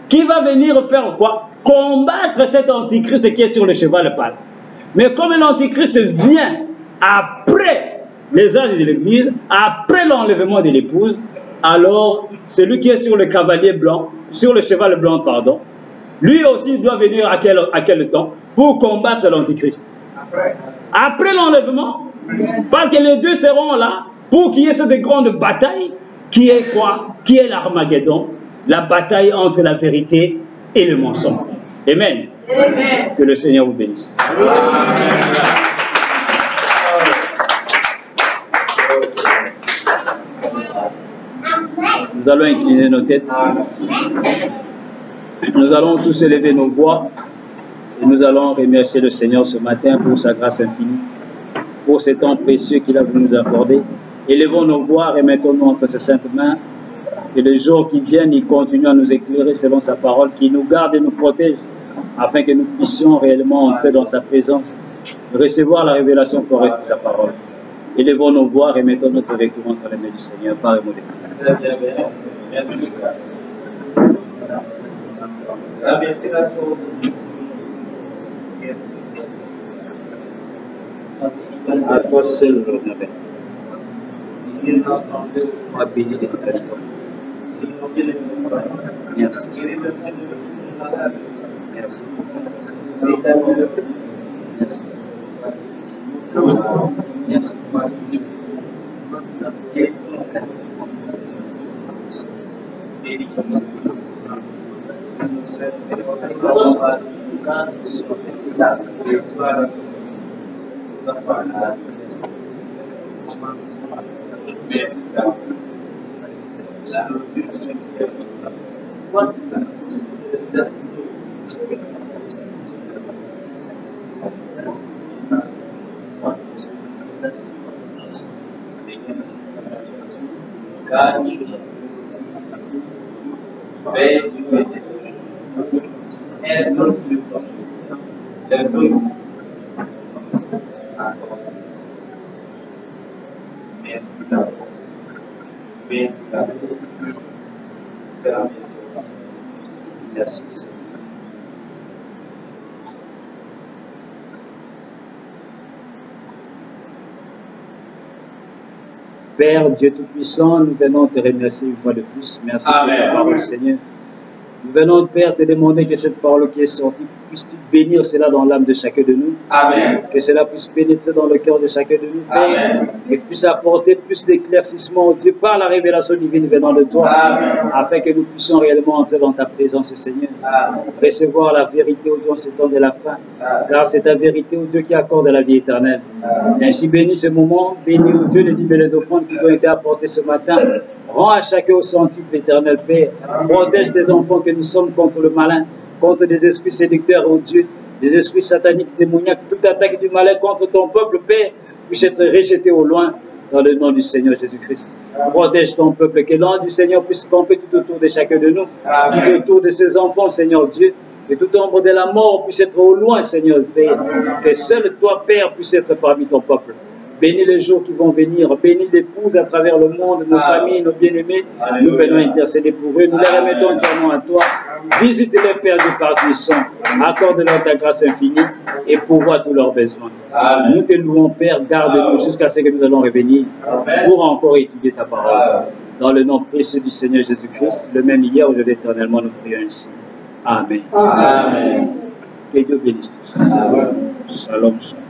qui va venir faire quoi? Combattre cet antichrist qui est sur le cheval pâle. Mais comme l'antichrist vient après les âges de l'Église, après l'enlèvement de l'épouse, alors celui qui est sur le cavalier blanc, sur le cheval blanc, pardon, lui aussi doit venir à quel temps? Pour combattre l'antichrist. Après l'enlèvement, parce que les deux seront là pour qu'il y ait cette grande bataille qui est quoi? Qui est l'Armageddon, la bataille entre la vérité et le mensonge. Amen. Amen. Que le Seigneur vous bénisse. Amen. Nous allons incliner nos têtes. Nous allons tous élever nos voix et nous allons remercier le Seigneur ce matin pour sa grâce infinie, pour ce temps précieux qu'il a voulu nous accorder. Élevons nos voix, remettons-nous entre ses saintes mains. Que les jours qui viennent, il continue à nous éclairer selon sa parole, qu'il nous garde et nous protège, afin que nous puissions réellement entrer dans sa présence, recevoir la révélation correcte de sa parole. Élevons nos voix, remettons notre retour entre les mains du Seigneur. Parlez-moi de à toi seul, merci. Merci. Merci. Merci. Merci. Père Dieu Tout-Puissant, nous venons te remercier une fois de plus. Merci pour ta parole, Seigneur. Nous venons, Père, te demander que cette parole qui est sortie puisse bénir cela dans l'âme de chacun de nous. Amen. Que cela puisse pénétrer dans le cœur de chacun de nous, Père. Amen. Et puisse apporter plus d'éclaircissement, Dieu, par la révélation divine venant de toi. Amen. Afin que nous puissions réellement entrer dans ta présence, Seigneur. Amen. Recevoir la vérité, au Dieu, en ce temps de la fin. Amen. Car c'est ta vérité, au Dieu, qui accorde la vie éternelle. Amen. Ainsi, bénis ce moment, bénis, au Dieu, les libérés d'offrandes qui ont été apportés ce matin. Rends à chacun au centuple, éternel Père. Protège tes enfants que nous sommes contre le malin, contre des esprits séducteurs, oh Dieu, des esprits sataniques, démoniaques. Toute attaque du malin contre ton peuple, Père, puisse être rejetée au loin dans le nom du Seigneur Jésus-Christ. Protège ton peuple, que l'ange du Seigneur puisse camper tout autour de chacun de nous, tout autour de ses enfants, Seigneur Dieu. Que toute ombre de la mort puisse être au loin, Seigneur Père. Que seul toi, Père, puisse être parmi ton peuple. Bénis les jours qui vont venir, bénis l'épouse à travers le monde, nos familles, nos bien-aimés. Nous venons intercéder pour eux, nous les remettons entièrement à toi. Visite-les, Père du Tout-Puissant, accorde-leur ta grâce infinie et pourvois tous leurs besoins. Amen. Nous te louons, Père, garde-nous jusqu'à ce que nous allons revenir pour encore étudier ta parole. Dans le nom précieux du Seigneur Jésus-Christ, le même hier, aujourd'hui, éternellement, nous prions ainsi. Amen. Amen. Que Dieu bénisse tous. Shalom, shalom.